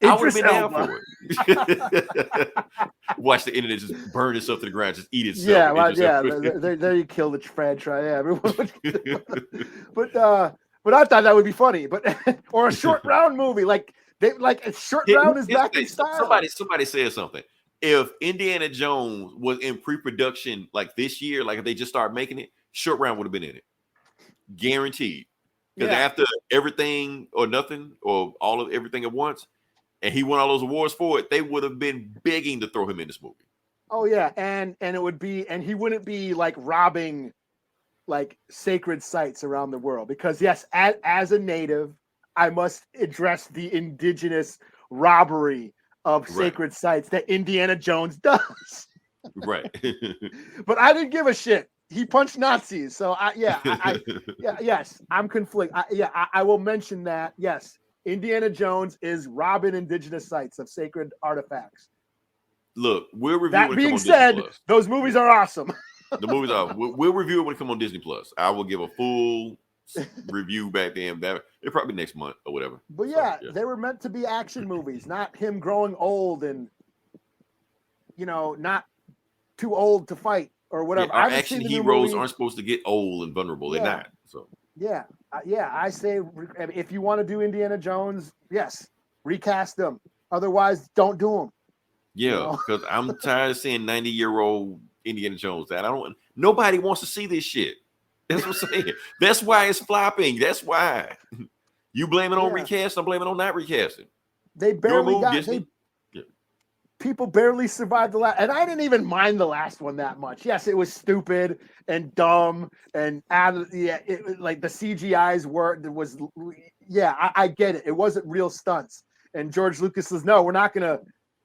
I would have been down for it. Watch the internet just burn itself to the ground, just eat itself. There you kill the franchise. Yeah, everyone but I thought that would be funny. But or a short round movie, like a short round is back in style. Somebody said something. If Indiana Jones was in pre-production like this year, like if they just started making it, short round would have been in it, guaranteed. Because after Everything or Nothing or all of Everything at Once, and he won all those awards for it, they would have been begging to throw him in this movie. Oh yeah, and it would be, and he wouldn't be like robbing like sacred sites around the world, because yes, as a native, I must address the indigenous robbery of sacred sites that Indiana Jones does. Right. But I didn't give a shit. He punched Nazis, so yes, I'm conflicted. I will mention that. Yes. Indiana Jones is robbing indigenous sites of sacred artifacts. Look, we'll review. That being said, those movies are awesome. The movies are. We'll review it when it comes on Disney Plus. I will give a full review back then. They're probably next month or whatever. But they were meant to be action movies, not him growing old and not too old to fight or whatever. Our action heroes aren't supposed to get old and vulnerable. They're not. So Yeah, I say if you want to do Indiana Jones, yes, recast them. Otherwise, don't do them. Yeah, because I'm tired of seeing 90-year-old Indiana Jones. That nobody wants to see this shit. That's what I'm saying. That's why it's flopping. That's why. You blame it on recast, I'm blaming it on not recasting. They barely got Disney. People barely survived the last, and I didn't even mind the last one that much. Yes, it was stupid and dumb and like the CGI's I get it. It wasn't real stunts. And George Lucas says, no, we're not gonna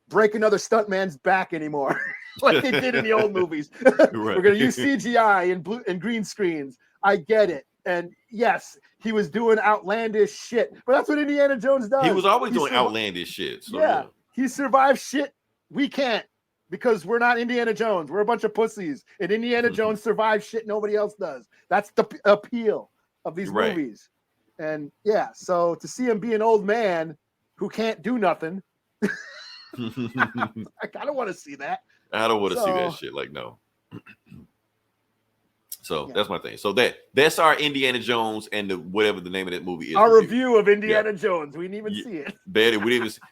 break another stuntman's back anymore, like they did in the old movies. Right. We're gonna use CGI and green screens. I get it. And yes, he was doing outlandish shit, but that's what Indiana Jones does. He was always doing outlandish shit. So yeah, he survived shit. We can't because we're not Indiana Jones. We're a bunch of pussies. And Indiana Jones survives shit nobody else does. That's the appeal of these movies. And yeah, so to see him be an old man who can't do nothing, I don't want to see that. I don't want to see that shit. Like, no. So that's my thing. So that's our Indiana Jones and whatever the name of that movie is. Our review of Indiana Jones. We didn't even see it.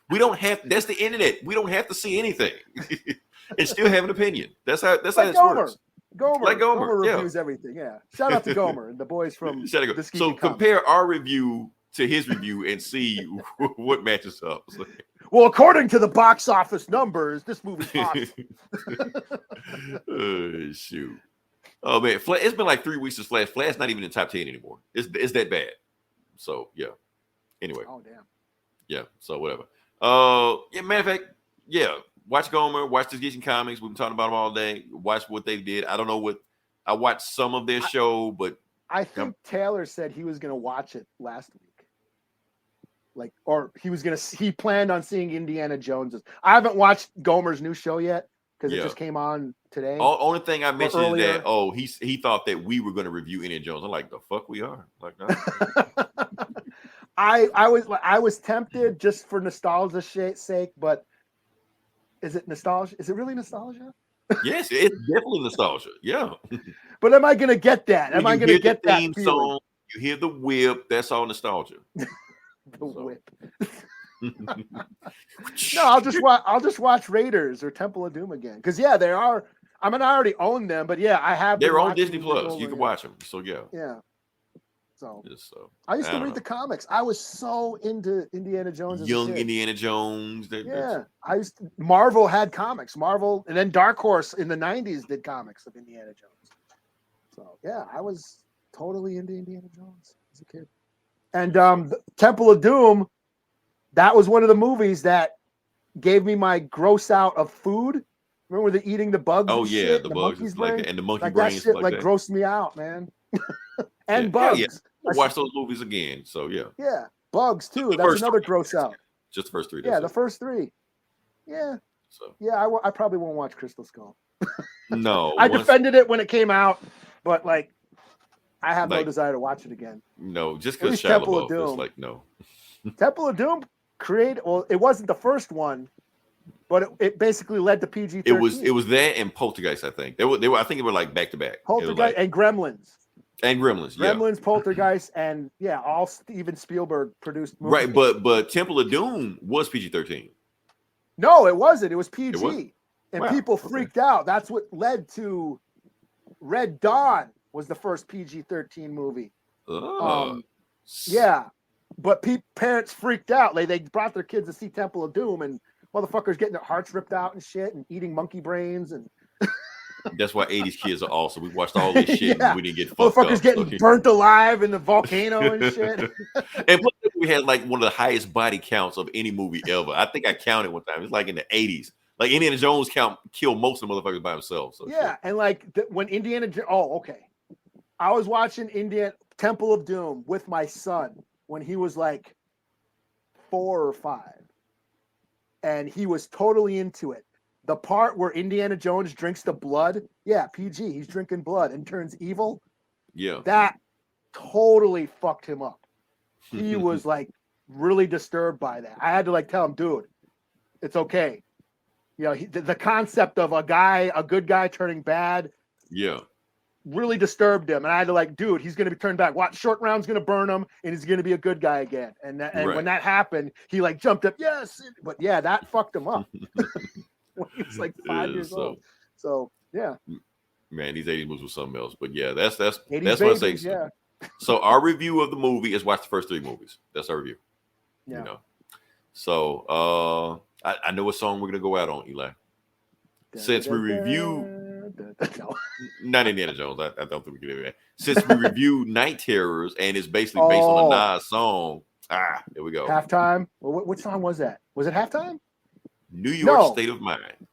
We don't have. That's the internet. We don't have to see anything and still have an opinion. That's how this works. Gomer reviews everything. Yeah. Shout out to Gomer and the boys from. So compare our review to his review and see what matches up. Well, according to the box office numbers, this movie's awesome. Shoot. Oh man, it's been like 3 weeks since Flash. Flash not even in top 10 anymore. It's that bad. So yeah. Anyway. Oh damn. Yeah. So whatever. Matter of fact, yeah. Watch Gomer. Watch the Geeks and Comics. We've been talking about them all day. Watch what they did. I don't know what. I watched some of their show, but I think Taylor said he was going to watch it last week. Or he planned on seeing Indiana Jones's. I haven't watched Gomer's new show yet. Because it just came on today. Only thing I mentioned is that he thought that we were going to review Indiana Jones. I'm like, the fuck we are. Like, no. I was tempted just for nostalgia's sake, but is it nostalgia? Is it really nostalgia? Yes, it's definitely nostalgia. Yeah. But am I going to get that? Am I going to get that theme song? You hear the whip. That's all nostalgia. Whip. No, I'll just watch Raiders or Temple of Doom again. Because they are. I mean, I already own them, but I have. They're on Disney Plus. You can watch them. So yeah. Yeah. So I used to read the comics. I was so into Indiana Jones. Young Indiana Jones. Marvel had comics. Marvel, and then Dark Horse in the 90s did comics of Indiana Jones. So yeah, I was totally into Indiana Jones as a kid. And Temple of Doom. That was one of the movies that gave me my gross out of food. Remember the eating the bugs? Oh yeah, the bugs and the monkey brains. That shit grossed me out, man. And bugs. Yeah. Watch those movies again. So yeah. Yeah, bugs too. That's another gross out. Just the first three. Yeah, the first three. Yeah. So yeah, I probably won't watch Crystal Skull. No, I defended it when it came out, but I have no desire to watch it again. No, just because Temple of Doom. No. Temple of Doom. It wasn't the first one, but it basically led to PG-13. It was that and Poltergeist, I think. They were I think it were back to back. Poltergeist and Gremlins. Gremlins, Poltergeist, and all Steven Spielberg produced movies. Right, but Temple of Doom was PG-13. No, it wasn't. It was PG. It was? And people freaked out. That's what led to Red Dawn was the first PG-13 movie. Oh. Yeah. But parents freaked out. They brought their kids to see Temple of Doom, and motherfuckers getting their hearts ripped out and shit, and eating monkey brains. And that's why 80s kids are awesome. We watched all this shit and we didn't get fucked up. Motherfuckers getting burnt alive in the volcano and shit. And plus, we had one of the highest body counts of any movie ever. I think I counted one time. It's in the 80s. Indiana Jones killed most of the motherfuckers by himself. So yeah, and when Indiana I was watching Temple of Doom with my son when he was 4 or 5. And he was totally into it. The part where Indiana Jones drinks the blood, PG, he's drinking blood and turns evil. Yeah. That totally fucked him up. He was really disturbed by that. I had to tell him, dude, it's okay. The concept of a good guy turning bad. Yeah. really disturbed him, and I had to like, dude, he's gonna be turned back. Watch, short round's gonna burn him, and he's gonna be a good guy again. And when that happened, he like jumped up, yes. But yeah, that fucked him up when he was like 5 years old. So yeah, man, these 80s movies were something else. But yeah, that's what I say. Yeah. So our review of the movie is watch the first 3 movies. That's our review. Yeah. You know. So I know what song we're gonna go out on, Eli. Since we review not Indiana Jones, I don't think we can do that. Since we review Night Terrors and it's basically based on a Nas song. There we go. Halftime. Well, which song was that? Was it Halftime? New York State of Mind.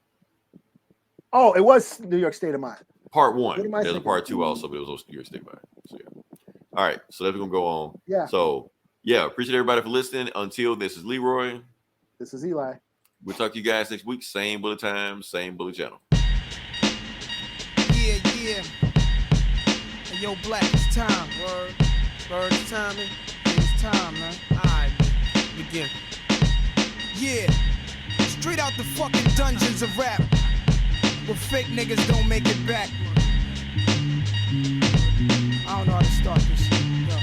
Oh, it was New York State of Mind. Part 1. There's a part 2 also, but it was also New York State of Mind. So yeah. All right, so that's gonna go on. Yeah. So yeah, appreciate everybody for listening. Until this is Leroy. This is Eli. We'll talk to you guys next week. Same bullet time, same bullet channel. Yeah. Hey, yo, Black, it's time. Word, it's timing. It's time, man. Alright, begin. Yeah. Straight out the fucking dungeons of rap, where fake niggas don't make it back. I don't know how to start this shit. Yo.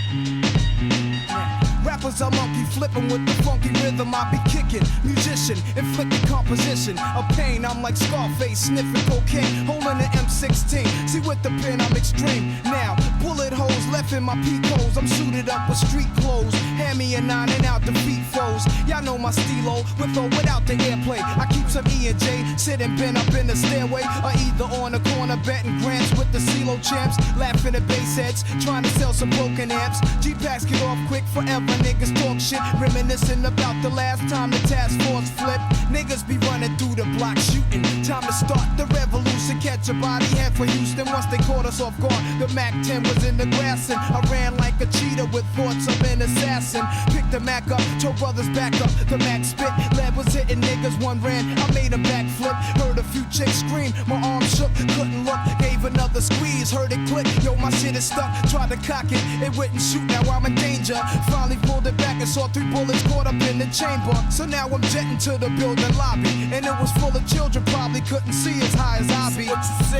Rappers are monkey flipping with the funky rhythm I be kicking. Musician, inflicting composition of pain. I'm like Scarface, sniffing cocaine, holding an M16. See with the pen I'm extreme. Now, bullet holes left in my peak holes. I'm suited up with street clothes. Hand me a 9 and out defeat foes. Y'all know my stilo, with or without the airplay. I keep some E and J, sitting bent up in the stairway, or either on the corner betting grants with the CeeLo champs, laughing at bass heads, trying to sell some broken amps. G-Packs get off quick forever. Niggas talk shit, reminiscing about the last time the task force flipped. Niggas be running through the block shooting. Time to start the revolution. Catch a body head for Houston. Once they caught us off guard, the Mac 10 was in the grass and I ran like a cheetah with thoughts of an assassin. Picked the Mac up, told brothers back up. The Mac spit, lead was hitting niggas. One ran, I made a backflip. Heard a few chicks scream, my arm shook, couldn't look. Gave another squeeze, heard it click. Yo, my shit is stuck. Tried to cock it, it wouldn't shoot. Now I'm in danger. Finally pulled it back and saw 3 bullets caught up in the chamber. So now I'm jetting to the building lobby, and it was full of children, probably couldn't see as high as I be.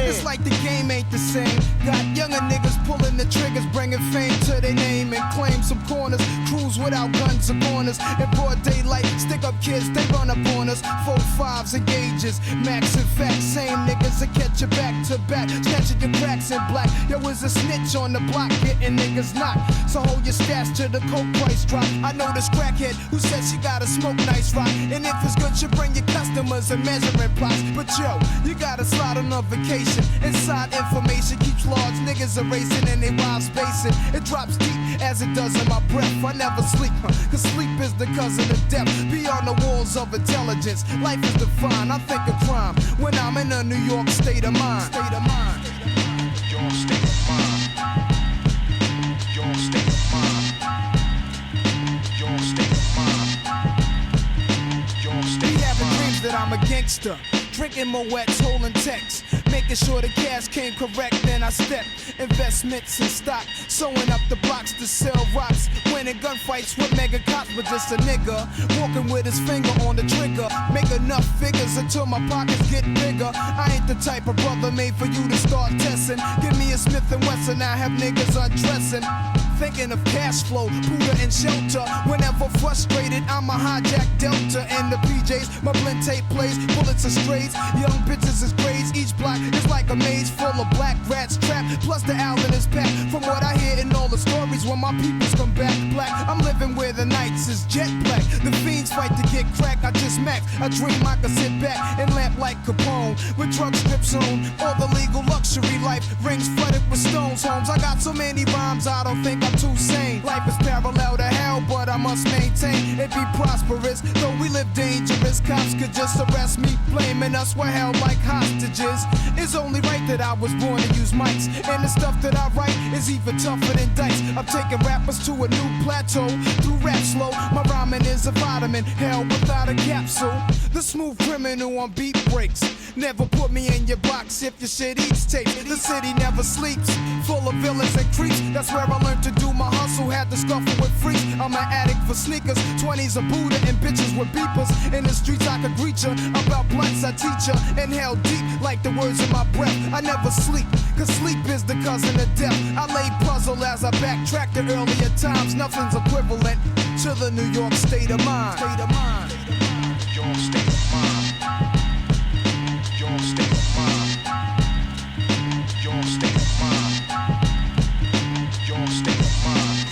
It's like the game ain't the same. Got younger niggas pulling the triggers, bringing fame to their name and claim some corners. Crews without guns or corners. In broad daylight, stick up kids, they run up on us. 4.5s and gauges, max and facts. Same niggas that catch you back to back, catching your cracks in black. Yo, is a snitch on the block, getting niggas knocked. So hold your stash till the coke price drop. I know this crackhead who said she gotta smoke nice rock, and if it's good, you bring your customers and measuring plots. But yo, you gotta slide on a vacation. Inside information keeps large niggas erasing and they wives spacing. It drops deep as it does in my breath. I never sleep, cause sleep is the cousin of death. Beyond the walls of intelligence, life is defined. I think of crime when I'm in a New York state of mind. State of mind. Your state of mind. Your state of mind. Your state of mind. Your state of mind. Be having dreams that I'm a gangster. Drinking Moet's, holding texts, making sure the cash came correct. Then I stepped, investments in stock, sewing up the blocks to sell rocks. Winning gunfights with mega cops, but just a nigga walking with his finger on the trigger. Make enough figures until my pockets get bigger. I ain't the type of brother made for you to start testing. Give me a Smith & Wesson, I have niggas undressing. Thinking of cash flow, Buddha and shelter. Whenever frustrated, I'm a hijack Delta and the PJs. My blend tape plays, bullets are strays. Young bitches is grades. Each block is like a maze full of black rats trapped. Plus the Allen is packed. From what I hear in all the stories, when my peoples come back black, I'm living where the nights is jet black. The fiends fight to get crack. I just max. I dream I could sit back and lamp like Capone with drug strips on. All the legal luxury life rings flooded with stones. Homes. I got so many rhymes, I don't think I'm too sane. Life is parallel to hell, but I must maintain it be prosperous. Though we live dangerous, cops could just arrest me, blaming us were held like hostages. It's only right that I was born to use mics, and the stuff that I write is even tougher than dice. I'm taking rappers to a new plateau through rap slow. My rhyming is a vitamin, hell without a capsule. The smooth criminal on beat breaks. Never put me in your box if your shit eats tape. The city never sleeps, full of villains and creeps. That's where I learned to do my hustle. Had to scuffle with freaks. I'm an addict for sneakers, 20s a Buddha and bitches with beepers. In the streets, I could greet ya. About blunts, I teach ya. Inhale deep like the words in my breath. I never sleep, cause sleep is the cousin of death. I lay puzzle as I backtrack to earlier times. Nothing's equivalent to the New York state of mind. State of mind. Your state of mind. Your state of mind. Your state of mind. Your state of mind.